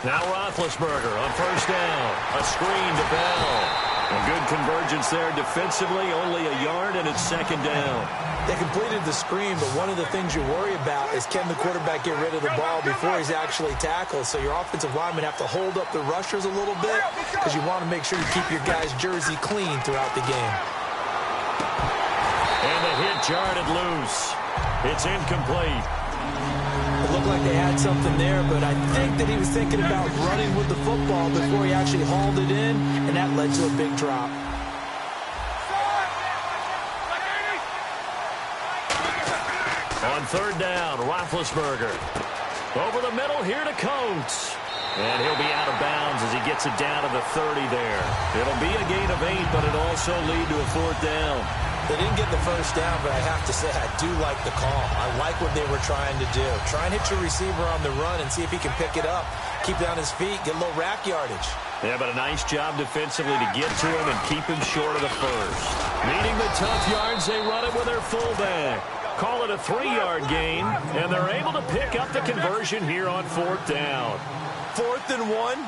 Now Roethlisberger on 1st down. A screen to Bell. A good convergence there defensively, only a yard, and it's 2nd down. They completed the screen, but one of the things you worry about is can the quarterback get rid of the ball before he's actually tackled. So your offensive linemen have to hold up the rushers a little bit because you want to make sure you keep your guy's jersey clean throughout the game. And the hit jarred loose. It's incomplete. It looked like they had something there, but I think that he was thinking about running with the football before he actually hauled it in, and that led to a big drop. On 3rd down, Roethlisberger. Over the middle here to Coates. And he'll be out of bounds as he gets it down to the 30 there. It'll be a gain of 8, but it'll also lead to a 4th down. They didn't get the 1st down, but I have to say I do like the call. I like what they were trying to do. Try and hit your receiver on the run and see if he can pick it up. Keep it on his feet, get a little rack yardage. Yeah, but a nice job defensively to get to him and keep him short of the 1st. Needing the tough yards, they run it with their fullback. Call it a 3-yard gain, and they're able to pick up the conversion here on 4th down. 4th and 1,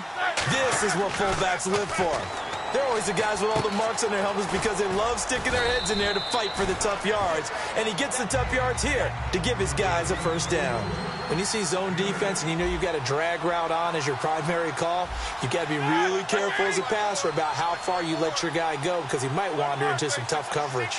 this is what fullbacks live for. They're always the guys with all the marks on their helmets because they love sticking their heads in there to fight for the tough yards. And he gets the tough yards here to give his guys a 1st down. When you see zone defense and you know you've got a drag route on as your primary call, you've got to be really careful as a passer about how far you let your guy go because he might wander into some tough coverage.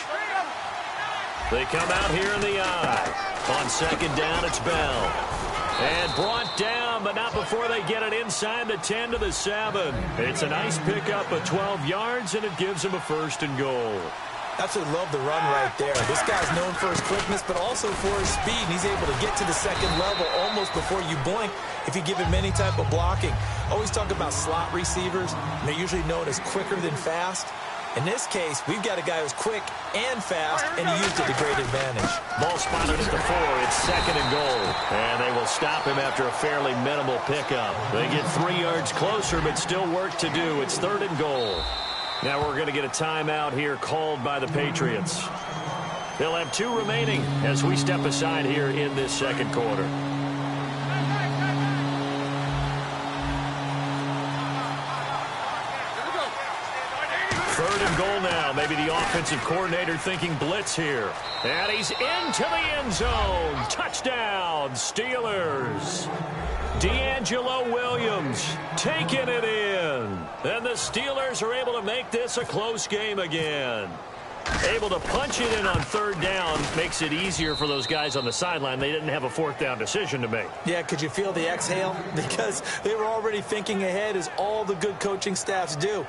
They come out here in the eye. On 2nd down, it's Bell. And brought down, but not before they get it inside the 10 to the 7. It's a nice pickup of 12 yards, and it gives him a 1st and goal. Absolutely love the run right there. This guy's known for his quickness, but also for his speed. He's able to get to the 2nd level almost before you blink if you give him any type of blocking. Always talk about slot receivers. They're usually known as quicker than fast. In this case, we've got a guy who's quick and fast, and he used it to great advantage. Ball spotted at the 4. It's 2nd and goal. And they will stop him after a fairly minimal pickup. They get 3 yards closer, but still work to do. It's 3rd and goal. Now we're going to get a timeout here called by the Patriots. They'll have 2 remaining as we step aside here in this 2nd quarter. 3rd and goal now. Maybe the offensive coordinator thinking blitz here. And he's into the end zone. Touchdown, Steelers. D'Angelo Williams taking it in. And the Steelers are able to make this a close game again. Able to punch it in on 3rd down makes it easier for those guys on the sideline. They didn't have a 4th down decision to make. Yeah, could you feel the exhale? Because they were already thinking ahead, as all the good coaching staffs do.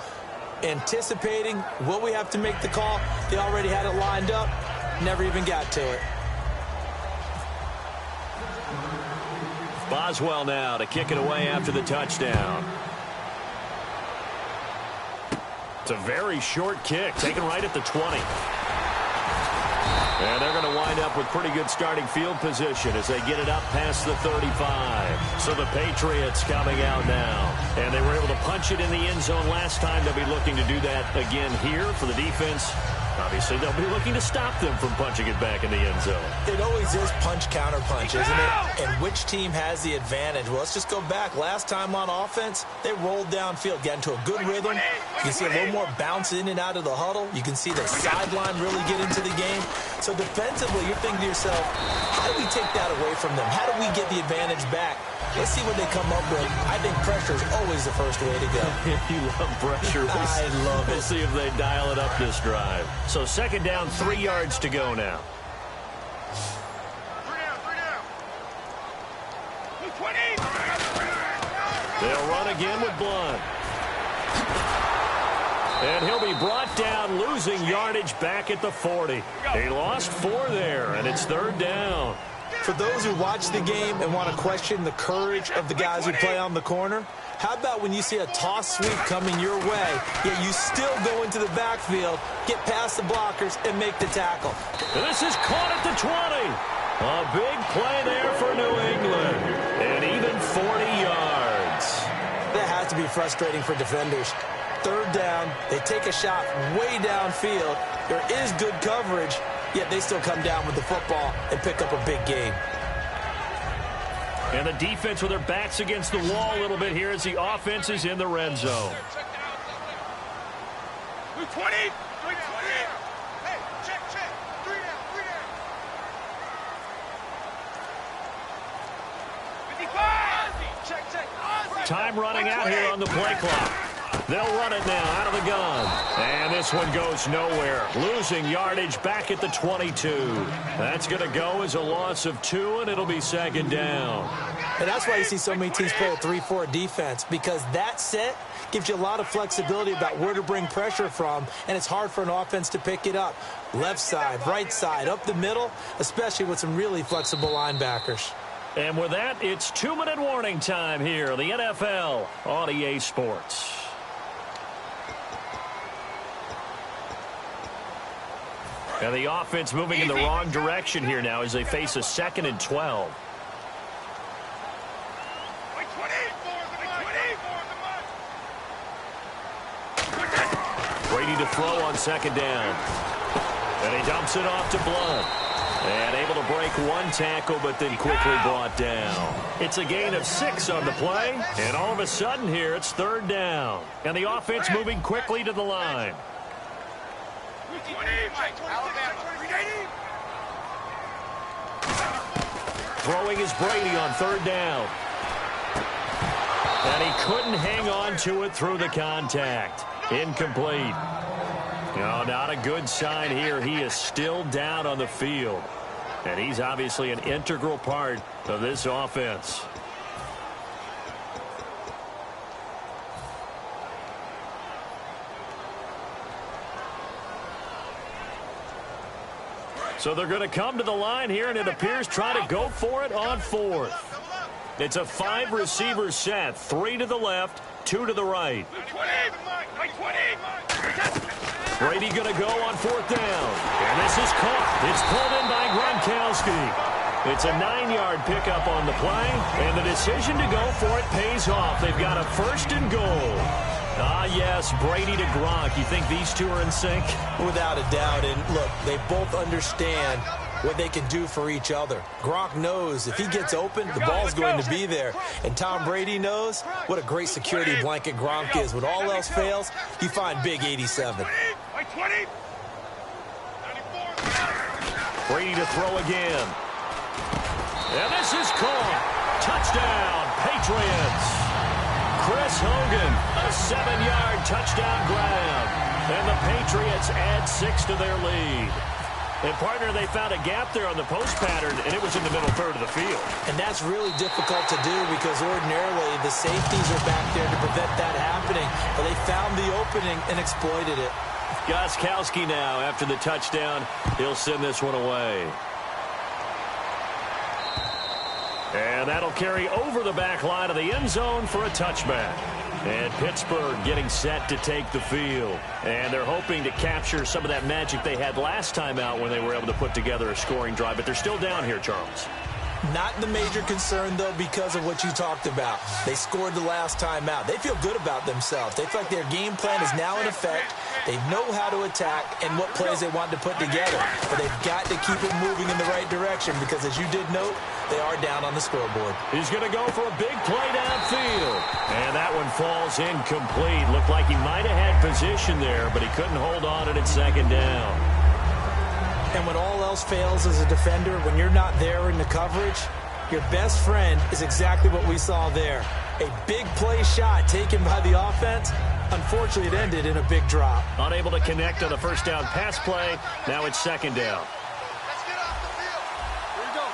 Anticipating, will we have to make the call? They already had it lined up. Never even got to it. Boswell now to kick it away after the touchdown. It's a very short kick, taken right at the 20. And they're going to wind up with pretty good starting field position as they get it up past the 35. So the Patriots coming out now. And they were able to punch it in the end zone last time. They'll be looking to do that again here for the defense. Obviously, they'll be looking to stop them from punching it back in the end zone. It always is punch-counter-punch, isn't it? And which team has the advantage? Well, let's just go back. Last time on offense, they rolled downfield, got into a good rhythm. You can see a little more bounce in and out of the huddle. You can see the sideline really get into the game. So defensively, you're thinking to yourself, how do we take that away from them? How do we get the advantage back? Let's see what they come up with. I think pressure is always the first way to go. You love pressure. I love it. We'll see if they dial it up this drive. So 2nd down, 3 yards to go now. They'll run again with Blunt. And he'll be brought down, losing yardage back at the 40. He lost 4 there, and it's 3rd down. For those who watch the game and want to question the courage of the guys who play on the corner, how about when you see a toss sweep coming your way, yet you still go into the backfield, get past the blockers, and make the tackle? This is caught at the 20. A big play there for New England. And even 40 yards. That has to be frustrating for defenders. 3rd down, they take a shot way downfield. There is good coverage, yet they still come down with the football and pick up a big gain. And the defense with their backs against the wall a little bit here as the offense is in the red zone. 20. Hey, check. 3 down. 55. Check. Time running out here on the play clock. They'll run it now out of the gun. And this one goes nowhere. Losing yardage back at the 22. That's going to go as a loss of 2, and it'll be 2nd down. And that's why you see so many teams play a 3-4 defense, because that set gives you a lot of flexibility about where to bring pressure from, and it's hard for an offense to pick it up. Left side, right side, up the middle, especially with some really flexible linebackers. And with that, it's 2-minute warning time here, the NFL on EA Sports. And the offense moving in the wrong direction here now as they face a 2nd and 12. Brady to throw on 2nd down. And he dumps it off to Blunt. And able to break 1 tackle, but then quickly brought down. It's a gain of 6 on the play. And all of a sudden here, it's 3rd down. And the offense moving quickly to the line. Throwing is Brady on 3rd down. And he couldn't hang on to it through the contact. Incomplete. No, not a good sign here. He is still down on the field. And he's obviously an integral part of this offense. So they're going to come to the line here, and it appears try to go for it on 4th. It's a 5-receiver set, 3 to the left, 2 to the right. Brady going to go on 4th down. And this is caught. It's pulled in by Gronkowski. It's a 9-yard pickup on the play, and the decision to go for it pays off. They've got a 1st and goal. Ah, yes, Brady to Gronk. You think these two are in sync? Without a doubt. And look, they both understand what they can do for each other. Gronk knows if he gets open, the ball's going to be there. And Tom Brady knows what a great security blanket Gronk is. When all else fails, you find big 87. Brady to throw again. And this is caught. Touchdown, Patriots. Chris Hogan, a 7-yard touchdown grab. And the Patriots add 6 to their lead. And, partner, they found a gap there on the post pattern, and it was in the middle third of the field. And that's really difficult to do because ordinarily the safeties are back there to prevent that happening. But they found the opening and exploited it. Gostkowski now, after the touchdown, he'll send this one away. And that'll carry over the back line of the end zone for a touchback. And Pittsburgh getting set to take the field. And they're hoping to capture some of that magic they had last time out when they were able to put together a scoring drive. But they're still down here, Charles. Not the major concern, though, because of what you talked about. They scored the last time out. They feel good about themselves. They feel like their game plan is now in effect. They know how to attack and what plays they want to put together. But they've got to keep it moving in the right direction because, as you did note, they are down on the scoreboard. He's going to go for a big play downfield. And that one falls incomplete. Looked like he might have had position there, but he couldn't hold on it at 2nd down. And when all else fails as a defender, when you're not there in the coverage, your best friend is exactly what we saw there. A big play shot taken by the offense. Unfortunately, it ended in a big drop. Unable to connect on the first down pass play. Now it's 2nd down. Let's get off the field. Here we go.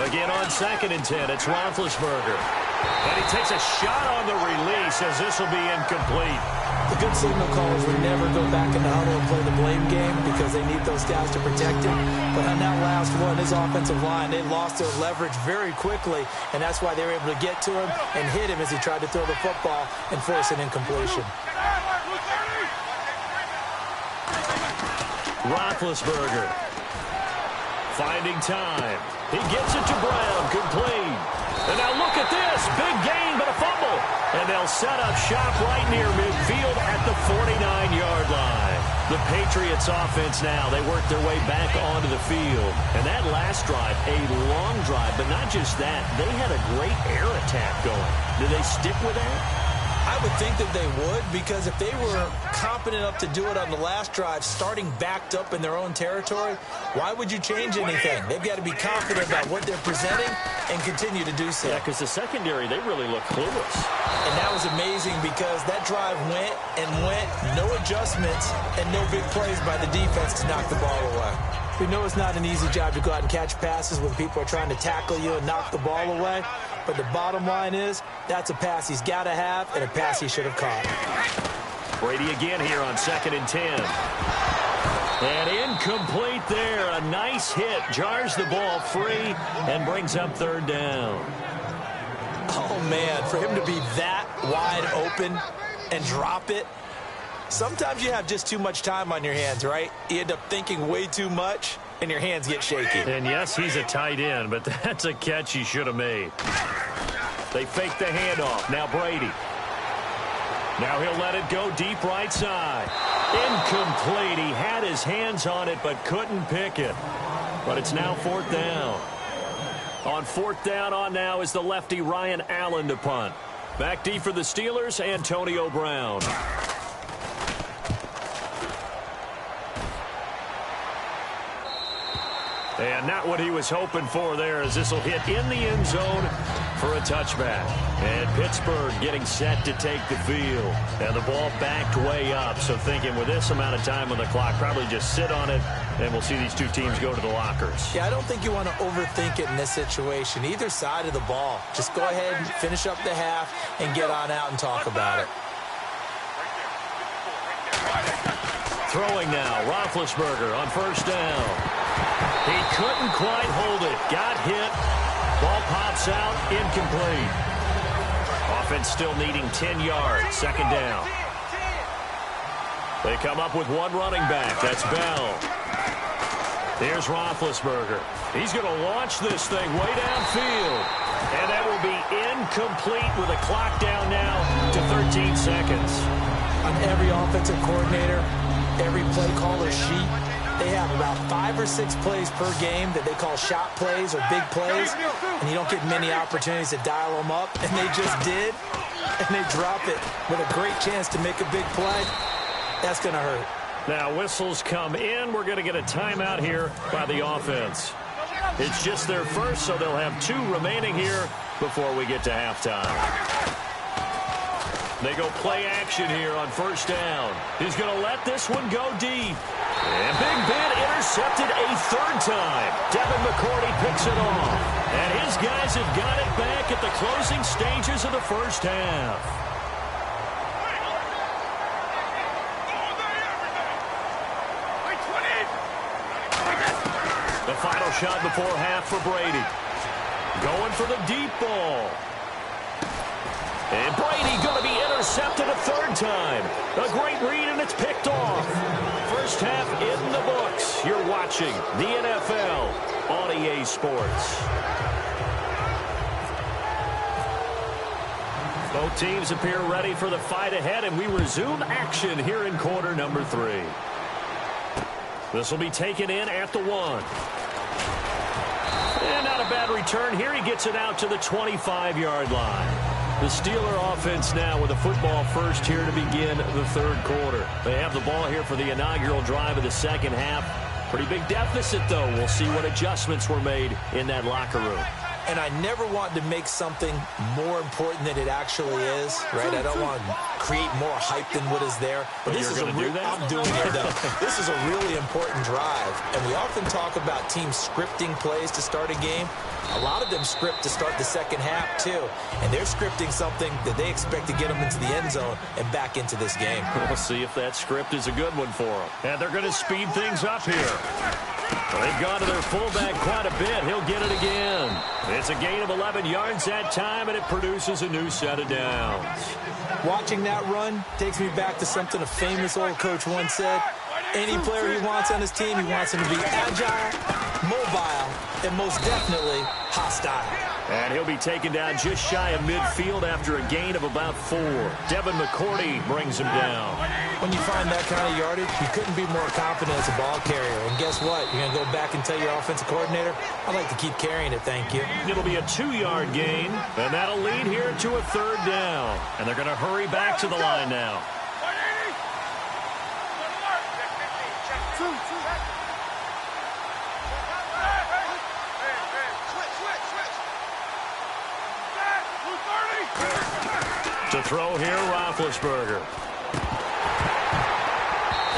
230. A Again on 2nd and 10, it's Roethlisberger. And he takes a shot on the release as this will be incomplete. The good signal callers would never go back in the huddle and play the blame game because they need those guys to protect him. But on that last one, his offensive line, they lost their leverage very quickly, and that's why they were able to get to him and hit him as he tried to throw the football and force an incompletion. Roethlisberger finding time. He gets it to Brown, complete. And now look at this, big gain but a fumble. And they'll set up shop right near midfield at the 49-yard line. The Patriots offense now, they work their way back onto the field. And that last drive, a long drive, but not just that, they had a great air attack going. Do they stick with that? I would think that they would, because if they were competent enough to do it on the last drive, starting backed up in their own territory, why would you change anything? They've got to be confident about what they're presenting and continue to do so. Yeah, because the secondary, they really look clueless. And that was amazing because that drive went and went, no adjustments, and no big plays by the defense to knock the ball away. We know it's not an easy job to go out and catch passes when people are trying to tackle you and knock the ball away. But the bottom line is, that's a pass he's got to have and a pass he should have caught. Brady again here on 2nd and 10. And incomplete there. A nice hit. Jars the ball free and brings up 3rd down. Oh, man, for him to be that wide open and drop it. Sometimes you have just too much time on your hands, right? You end up thinking way too much, and your hands get shaky. And yes, he's a tight end, but that's a catch he should have made. They fake the handoff. Now Brady. Now he'll let it go deep right side. Incomplete. He had his hands on it, but couldn't pick it. But it's now 4th down. On 4th down on now is the lefty Ryan Allen to punt. Back deep for the Steelers, Antonio Brown. And not what he was hoping for there, as this will hit in the end zone for a touchback. And Pittsburgh getting set to take the field. And the ball backed way up, so thinking with this amount of time on the clock, probably just sit on it, and we'll see these two teams go to the lockers. Yeah, I don't think you want to overthink it in this situation. Either side of the ball. Just go ahead and finish up the half and get on out and talk about it. Throwing now, Roethlisberger on 1st down. He couldn't quite hold it. Got hit. Ball pops out. Incomplete. Offense still needing 10 yards. 2nd down. They come up with one running back. That's Bell. Here's Roethlisberger. He's going to launch this thing way downfield. And that will be incomplete with a clock down now to 13 seconds. On every offensive coordinator, every play caller sheet, they have about 5 or 6 plays per game that they call shot plays or big plays, and you don't get many opportunities to dial them up, and they just did, and they drop it with a great chance to make a big play. That's going to hurt. Now whistles come in. We're going to get a timeout here by the offense. It's just their first, so they'll have 2 remaining here before we get to halftime. They go play action here on 1st down. He's going to let this one go deep. And Big Ben intercepted a 3rd time. Devin McCourty picks it off. And his guys have got it back at the closing stages of the 1st half. The final shot before half for Brady. Going for the deep ball. And Brady going to be intercepted a 3rd time. A great read, and it's picked off. 1st half in the books. You're watching the NFL on EA Sports. Both teams appear ready for the fight ahead, and we resume action here in quarter number 3. This will be taken in at the 1. And not a bad return here. He gets it out to the 25-yard line. The Steeler offense now with a football first here to begin the 3rd quarter. They have the ball here for the inaugural drive of the 2nd half. Pretty big deficit, though. We'll see what adjustments were made in that locker room. And I never want to make something more important than it actually is, right? I don't want to create more hype than what is there. But this is I'm doing it, though. This is a really important drive. And we often talk about teams scripting plays to start a game. A lot of them script to start the second half, too. And they're scripting something that they expect to get them into the end zone and back into this game. We'll see if that script is a good one for them. And they're going to speed things up here. They've gone to their fullback quite a bit. He'll get it again. It's a gain of 11 yards that time, and it produces a new set of downs. Watching that run takes me back to something a famous old coach once said. Any player he wants on his team, he wants him to be agile, mobile, and most definitely hostile. And he'll be taken down just shy of midfield after a gain of about 4. Devin McCourty brings him down. When you find that kind of yardage, you couldn't be more confident as a ball carrier. And guess what? You're going to go back and tell your offensive coordinator, I'd like to keep carrying it, thank you. It'll be a 2-yard gain, and that'll lead here to a 3rd down. And they're going to hurry back to the line now. To throw here, Roethlisberger.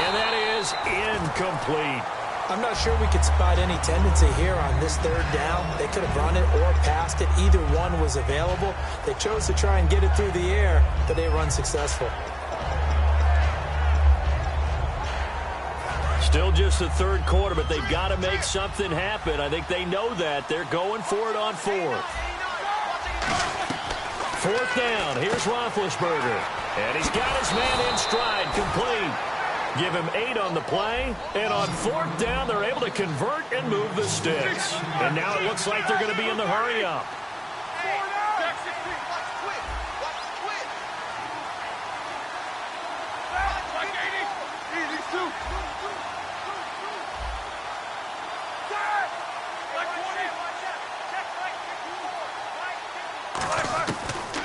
And that is incomplete. I'm not sure we could spot any tendency here on this 3rd down. They could have run it or passed it. Either one was available. They chose to try and get it through the air, but they were unsuccessful. Still just the 3rd quarter, but they've got to make something happen. I think they know that. They're going for it on 4th. 4th down. Here's Roethlisberger. And he's got his man in stride, complete. Give him 8 on the play. And on 4th down, they're able to convert and move the sticks. And now it looks like they're going to be in the hurry-up.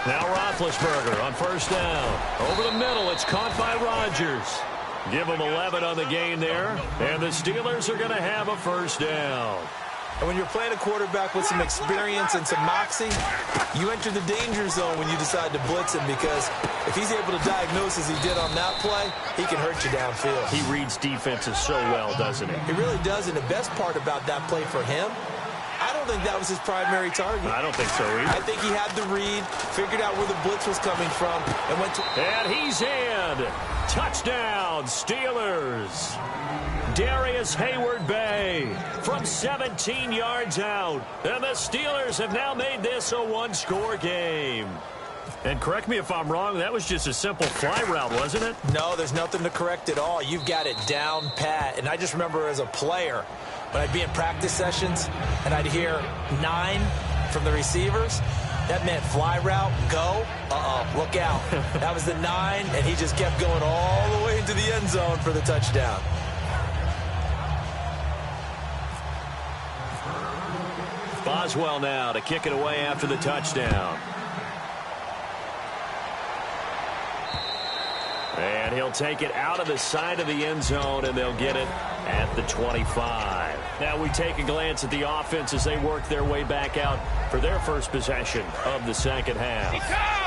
Now Roethlisberger on 1st down. Over the middle, it's caught by Rodgers. Give them 11 on the gain there. And the Steelers are going to have a 1st down. And when you're playing a quarterback with some experience and some moxie, you enter the danger zone when you decide to blitz him, because if he's able to diagnose as he did on that play, he can hurt you downfield. He reads defenses so well, doesn't he? He really does, and the best part about that play for him, I don't think that was his primary target. I don't think so either. I think he had the read, figured out where the blitz was coming from, and went to... And he's in. Touchdown, Steelers. Darius Hayward-Bay from 17 yards out. And the Steelers have now made this a 1-score game. And correct me if I'm wrong, that was just a simple fly route, wasn't it? No, there's nothing to correct at all. You've got it down pat. And I just remember as a player, when I'd be in practice sessions and I'd hear 9 from the receivers, that meant fly route, go, look out. That was the 9, and he just kept going all the way into the end zone for the touchdown. Boswell now to kick it away after the touchdown. And he'll take it out of the side of the end zone, and they'll get it at the 25. Now we take a glance at the offense as they work their way back out for their first possession of the second half.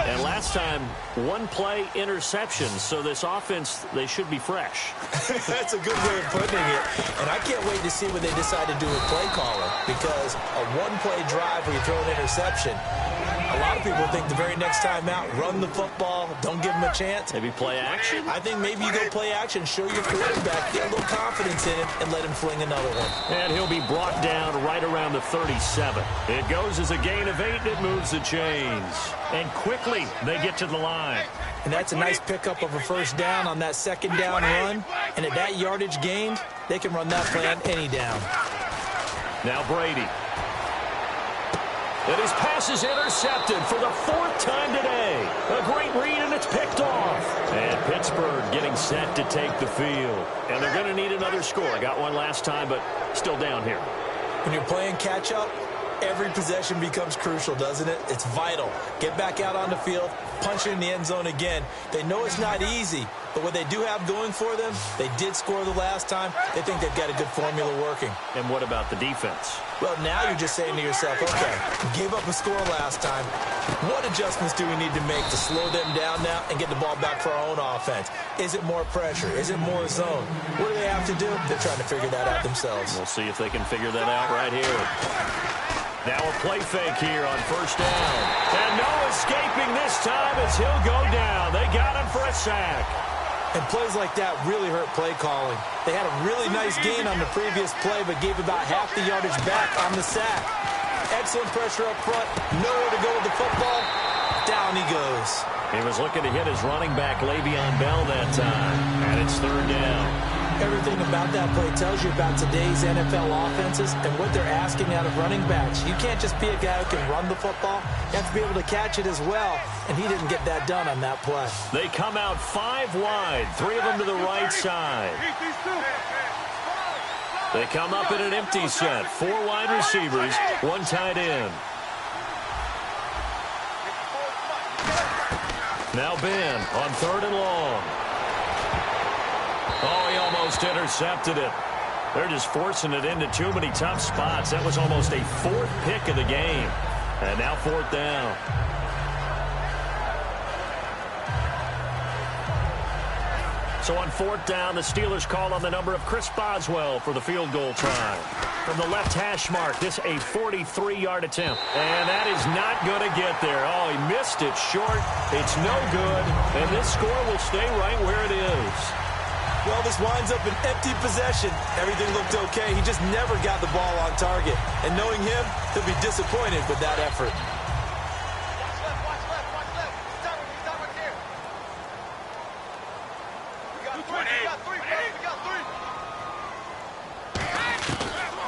And last time, 1-play interception, so this offense, they should be fresh. That's a good way of putting it. And I can't wait to see what they decide to do with play calling, because a 1-play drive where you throw an interception, a lot of people think the very next time out, run the football, don't give them a chance. Maybe play action? I think maybe you go play action, show your quarterback, get a little confidence in him, and let him fling another one. And he'll be brought down right around the 37. It goes as a gain of 8, and it moves the chains. And quickly, they get to the line. And that's a nice pickup of a 1st down on that 2nd down run. And at that yardage gained, they can run that play on any down. Now Brady. And his pass is intercepted for the 4th time today. A great read, and it's picked off. And Pittsburgh getting set to take the field. And they're going to need another score. I got one last time, but still down here. When you're playing catch-up, every possession becomes crucial, doesn't it? It's vital. Get back out on the field, punch it in the end zone again. They know it's not easy, but what they do have going for them, they did score the last time. They think they've got a good formula working. And what about the defense? Well, now you're just saying to yourself, okay, gave up a score last time. What adjustments do we need to make to slow them down now and get the ball back for our own offense? Is it more pressure? Is it more zone? What do they have to do? They're trying to figure that out themselves. We'll see if they can figure that out right here. Now a play fake here on first down. And no escaping this time as he'll go down. They got him for a sack. And plays like that really hurt play calling. They had a really nice gain on the previous play, but gave about half the yardage back on the sack. Excellent pressure up front. Nowhere to go with the football. Down he goes. He was looking to hit his running back, Le'Veon Bell, that time. And it's third down. Everything about that play tells you about today's NFL offenses and what they're asking out of running backs. You can't just be a guy who can run the football. You have to be able to catch it as well, and he didn't get that done on that play. They come out 5 wide, 3 of them to the right side. They come up in an empty set, 4 wide receivers, 1 tight end. Now Ben on 3rd and long. Oh, he almost intercepted it. They're just forcing it into too many tough spots. That was almost a 4th pick of the game. And now 4th down. So on 4th down, the Steelers call on the number of Chris Boswell for the field goal try. From the left hash mark, this a 43-yard attempt. And that is not going to get there. Oh, he missed it short. It's no good. And this score will stay right where it is. Well, this winds up an empty possession. Everything looked okay. He just never got the ball on target. And knowing him, he'll be disappointed with that effort.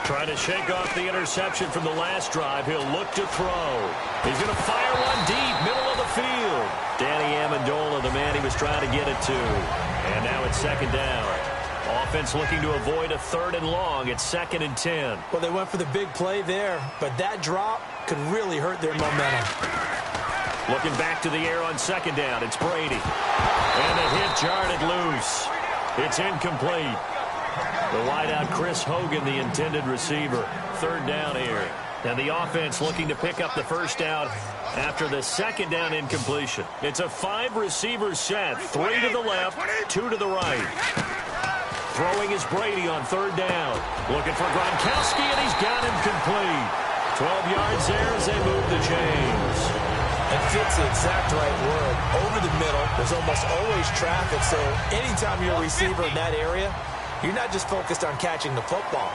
Trying to shake off the interception from the last drive. He'll look to throw. He's going to fire one deep, middle of the field. Danny Amendola, the man he was trying to get it to. And now it's 2nd down. Offense looking to avoid a 3rd and long. It's 2nd and 10. Well, they went for the big play there, but that drop could really hurt their momentum. Looking back to the air on 2nd down. It's Brady. And the hit jarred it loose. It's incomplete. The wideout Chris Hogan, the intended receiver. 3rd down here. And the offense looking to pick up the first down after the 2nd down incompletion. It's a 5-receiver set. 3 to the left, 2 to the right. Throwing is Brady on 3rd down. Looking for Gronkowski, and he's got him complete. 12 yards there as they move the chains. And fits the exact right word. Over the middle, there's almost always traffic, so anytime you're a receiver in that area, you're not just focused on catching the football.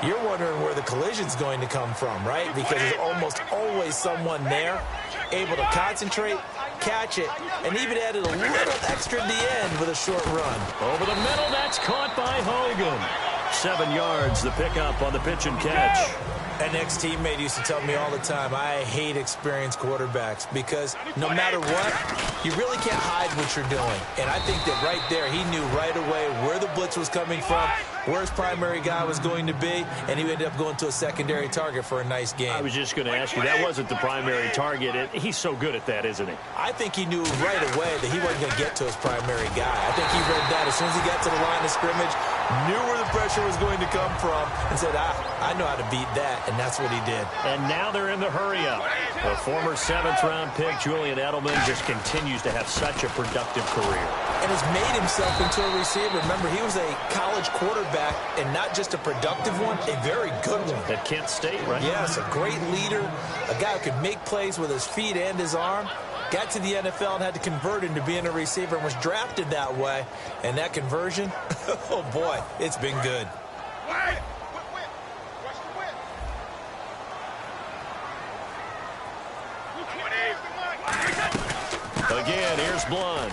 You're wondering where the collision's going to come from, right? Because there's almost always someone there able to concentrate, catch it, and even added a little extra at the end with a short run. Over the middle, that's caught by Hogan. 7 yards, the pickup on the pitch and catch. An ex-teammate used to tell me all the time, I hate experienced quarterbacks because no matter what, you really can't hide what you're doing. And I think that right there, he knew right away where the blitz was coming from, where his primary guy was going to be, and he ended up going to a secondary target for a nice game. I was just going to ask you, that wasn't the primary target. He's so good at that, isn't he? I think he knew right away that he wasn't going to get to his primary guy. I think he read that as soon as he got to the line of scrimmage, knew where the pressure was going to come from, and said, I know how to beat that, and that's what he did. And now they're in the hurry-up. The former 7th-round pick, Julian Edelman, just continues to have such a productive career. And has made himself into a receiver. Remember, he was a college quarterback, and not just a productive one, a very good one. At Kent State, right? Yes, a great leader, a guy who could make plays with his feet and his arm. Got to the NFL and had to convert into being a receiver and was drafted that way. And that conversion, oh boy, it's been good. Again, here's Blunt.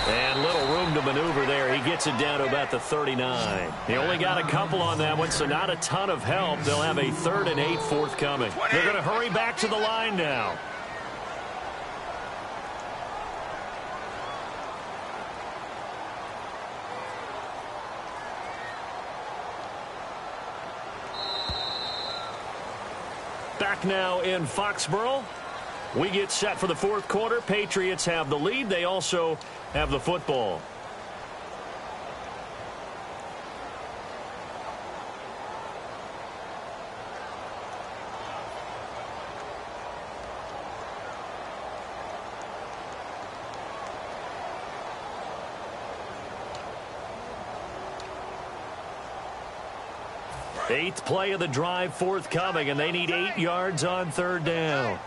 And little room to maneuver there. He gets it down to about the 39. He only got a couple on that one, so not a ton of help. They'll have a 3rd and 8 forthcoming. They're going to hurry back to the line now. Back now in Foxborough. We get set for the 4th quarter. Patriots have the lead. They also have the football. Eighth play of the drive forthcoming, and they need 8 yards on third down.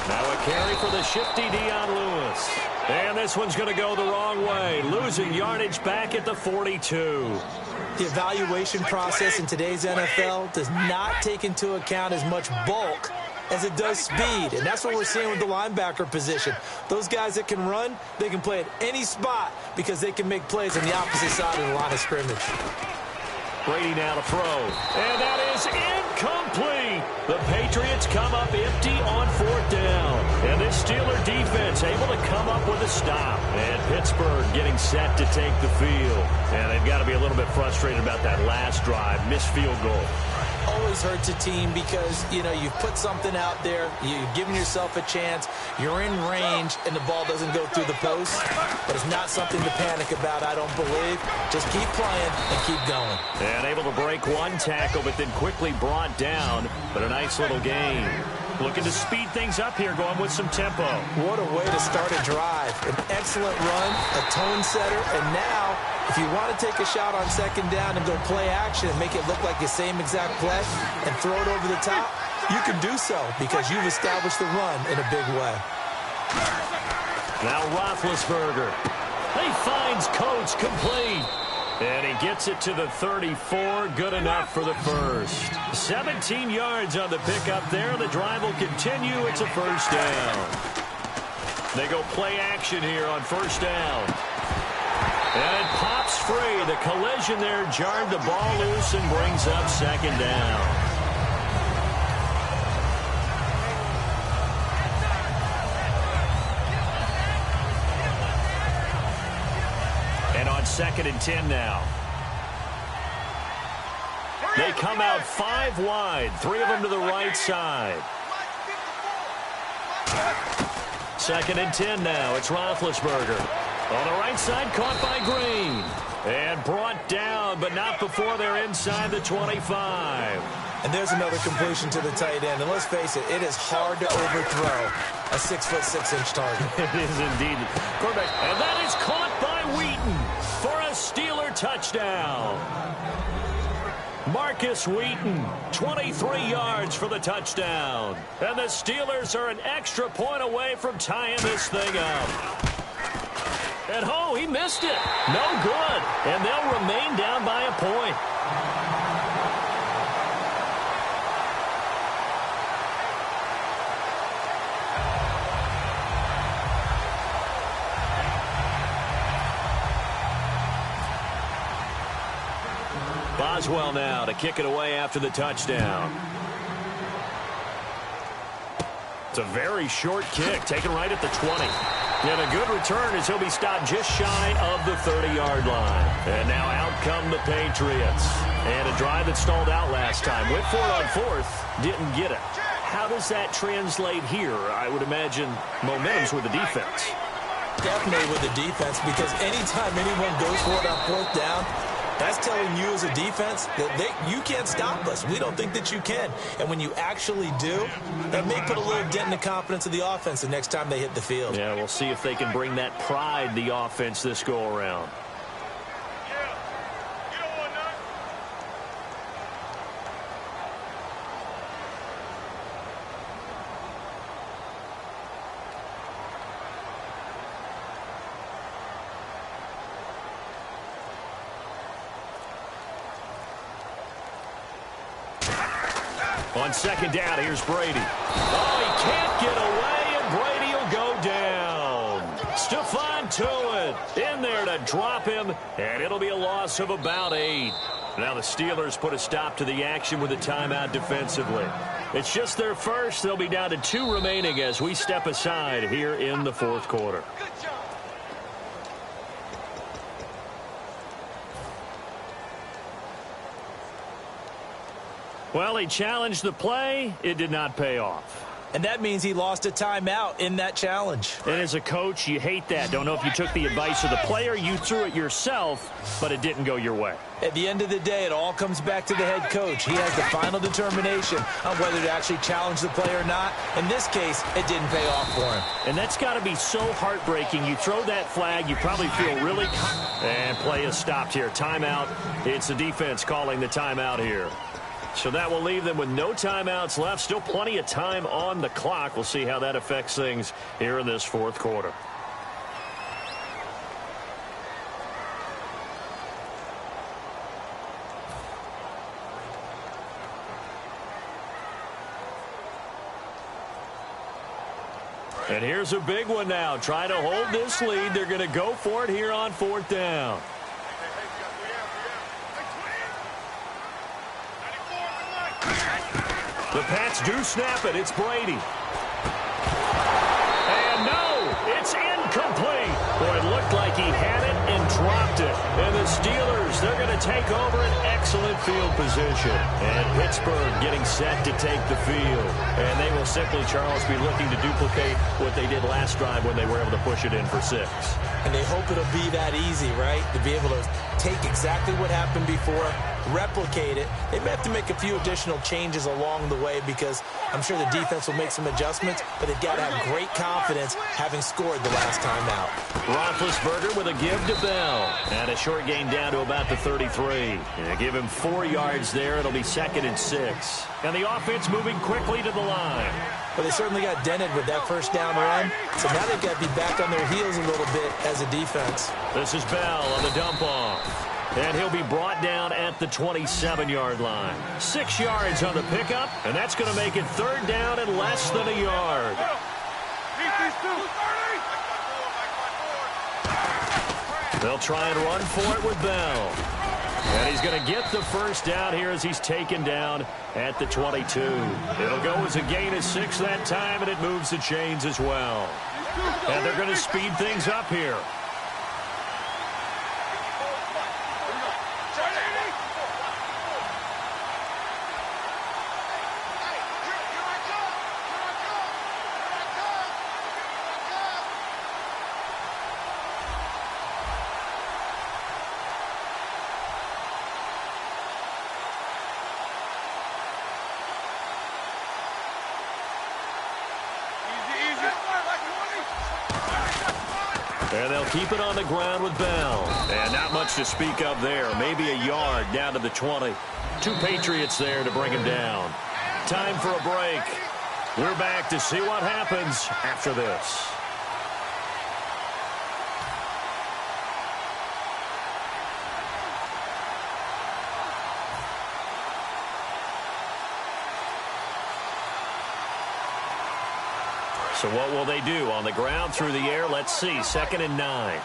Now a carry for the shifty Dion Lewis. And this one's going to go the wrong way. Losing yardage back at the 42. The evaluation process in today's NFL does not take into account as much bulk as it does speed. And that's what we're seeing with the linebacker position. Those guys that can run, they can play at any spot because they can make plays on the opposite side of the line of scrimmage. Brady now to throw. And that is incomplete. The Patriots come up empty on fourth down. And this Steeler defense able to come up with a stop. And Pittsburgh getting set to take the field. And they've got to be a little bit frustrated about that last drive. Missed field goal. Always hurts a team because, you know, you've put something out there, you've given yourself a chance, you're in range, and the ball doesn't go through the post. But it's not something to panic about, I don't believe. Just keep playing and keep going. And able to break one tackle, but then quickly brought down. But a nice little gain. Looking to speed things up here, going with some tempo. What a way to start a drive. An excellent run, a tone setter, and now, if you want to take a shot on second down and go play action and make it look like the same exact play and throw it over the top, you can do so because you've established the run in a big way. Now Roethlisberger. He finds Coates complete. And he gets it to the 34. Good enough for the first. 17 yards on the pickup there. The drive will continue. It's a first down. They go play action here on first down. And it pops free. The collision there jarred the ball loose and brings up second down. And on 2nd and 10 now. They come out 5 wide. 3 of them to the right side. 2nd and 10 now. It's Roethlisberger. On the right side, caught by Green. And brought down, but not before they're inside the 25. And there's another completion to the tight end. And let's face it, it is hard to overthrow a 6'6" target. It is indeed. Quarterback. And that is caught by Wheaton for a Steeler touchdown. Marcus Wheaton, 23 yards for the touchdown. And the Steelers are an extra point away from tying this thing up. And oh, he missed it. No good. And they'll remain down by a point. Boswell now to kick it away after the touchdown. It's a very short kick, taken right at the 20. And a good return as he'll be stopped just shy of the 30-yard line. And now out come the Patriots. And a drive that stalled out last time. Went for it on 4th, didn't get it. How does that translate here? I would imagine momentum's with the defense. Definitely with the defense, because anytime anyone goes for it on 4th down, that's telling you as a defense that you can't stop us. We don't think that you can. And when you actually do, that may put a little dent in the confidence of the offense the next time they hit the field. Yeah, we'll see if they can bring that pride, the offense, this go-around. On 2nd down, here's Brady. Oh, he can't get away, and Brady will go down. Stephon Tuitt in there to drop him, and it'll be a loss of about 8. Now the Steelers put a stop to the action with a timeout defensively. It's just their first. They'll be down to 2 remaining as we step aside here in the 4th quarter. Well, he challenged the play. It did not pay off. And that means he lost a timeout in that challenge. And as a coach, you hate that. Don't know if you took the advice of the player, you threw it yourself, but it didn't go your way. At the end of the day, it all comes back to the head coach. He has the final determination on whether to actually challenge the play or not. In this case, it didn't pay off for him. And that's got to be so heartbreaking. You throw that flag, you probably feel really... And play is stopped here. Timeout. It's the defense calling the timeout here. So that will leave them with no timeouts left. Still plenty of time on the clock. We'll see how that affects things here in this fourth quarter. And here's a big one now. Trying to hold this lead. They're going to go for it here on fourth down. The Pats do snap it. It's Brady. And no, it's incomplete. Boy, it looked like he had it and dropped it. And the Steelers, they're going to take over an excellent field position. And Pittsburgh getting set to take the field. And they will simply, Charles, be looking to duplicate what they did last drive when they were able to push it in for 6. And they hope it'll be that easy, right? To be able to take exactly what happened before, replicate it. They may have to make a few additional changes along the way because I'm sure the defense will make some adjustments, but they've got to have great confidence having scored the last time out. Roethlisberger with a give to Bell. And a short gain down to about the 33. And give him 4 yards there. It'll be 2nd and 6. And the offense moving quickly to the line. But they certainly got dented with that first down run. So now they've got to be back on their heels a little bit as a defense. This is Bell on the dump off. And he'll be brought down at the 27-yard line. 6 yards on the pickup, and that's going to make it 3rd down and less than a yard. They'll try and run for it with Bell. And he's going to get the first down here as he's taken down at the 22. It'll go as a gain of 6 that time, and it moves the chains as well. And they're going to speed things up here. And they'll keep it on the ground with Bell. And not much to speak of there. Maybe a yard down to the 20. 2 Patriots there to bring him down. Time for a break. We're back to see what happens after this. So what will they do? On the ground, through the air, let's see. 2nd and 9.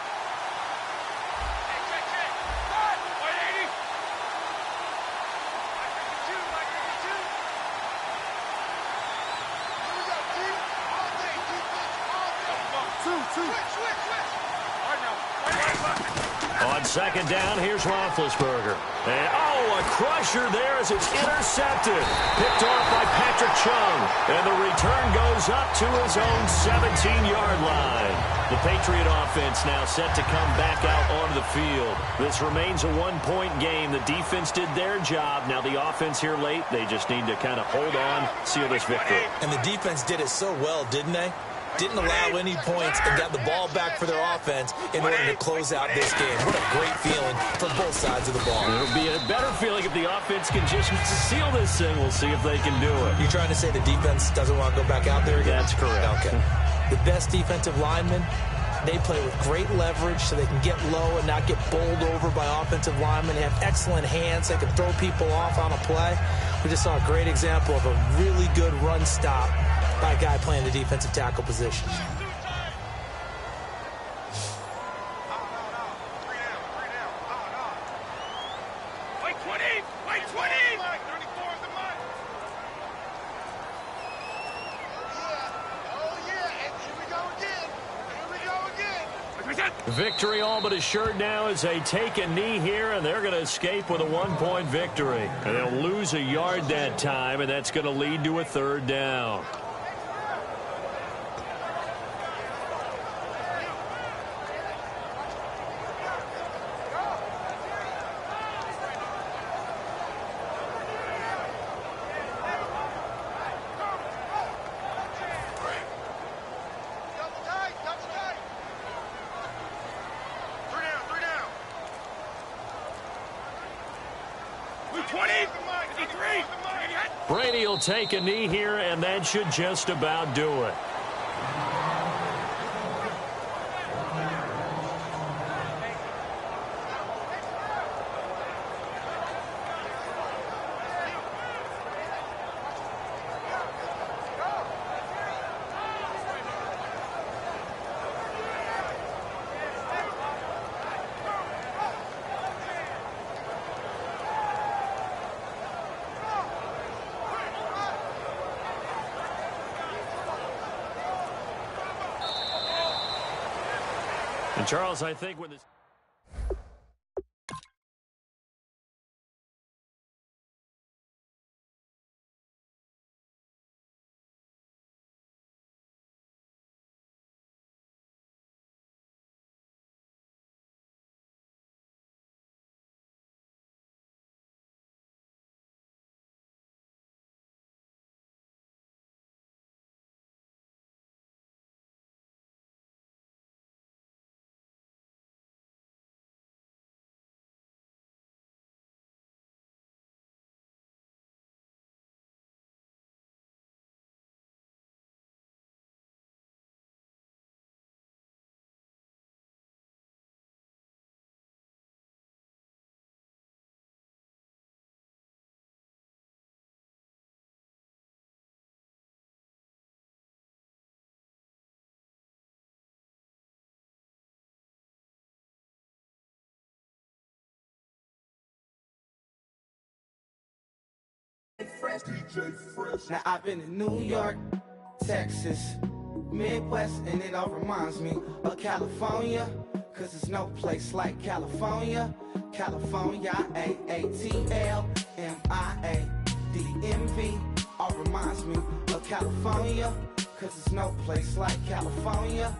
On 2nd down, here's Roethlisberger. And, a crusher there as it's intercepted. Picked off by Patrick Chung. And the return goes up to his own 17-yard line. The Patriot offense now set to come back out onto the field. This remains a 1-point game. The defense did their job. Now the offense here late, they just need to kind of hold on, seal this victory. And the defense did it so well, didn't they? Didn't allow any points and got the ball back for their offense in order to close out this game. What a great feeling for both sides of the ball. It'll be a better feeling if the offense can just seal this thing. We'll see if they can do it. You're trying to say the defense doesn't want to go back out there again? That's correct. Okay. The best defensive linemen, they play with great leverage so they can get low and not get bowled over by offensive linemen. They have excellent hands. They can throw people off on a play. We just saw a great example of a really good run stop by a guy playing the defensive tackle position. Wait 20! Wait 20! 34 is the mark! Oh yeah, and here we go again. Here we go again. Victory all but assured now as they take a knee here, and they're going to escape with a 1-point victory. And they'll lose a yard that time, and that's going to lead to a 3rd down. 20, 53. Brady will take a knee here, and that should just about do it. And Charles, I think when this... Now I've been in New York, Texas, Midwest, and it all reminds me of California, cause there's no place like California. California, AATLMIADMV, all reminds me of California, cause there's no place like California.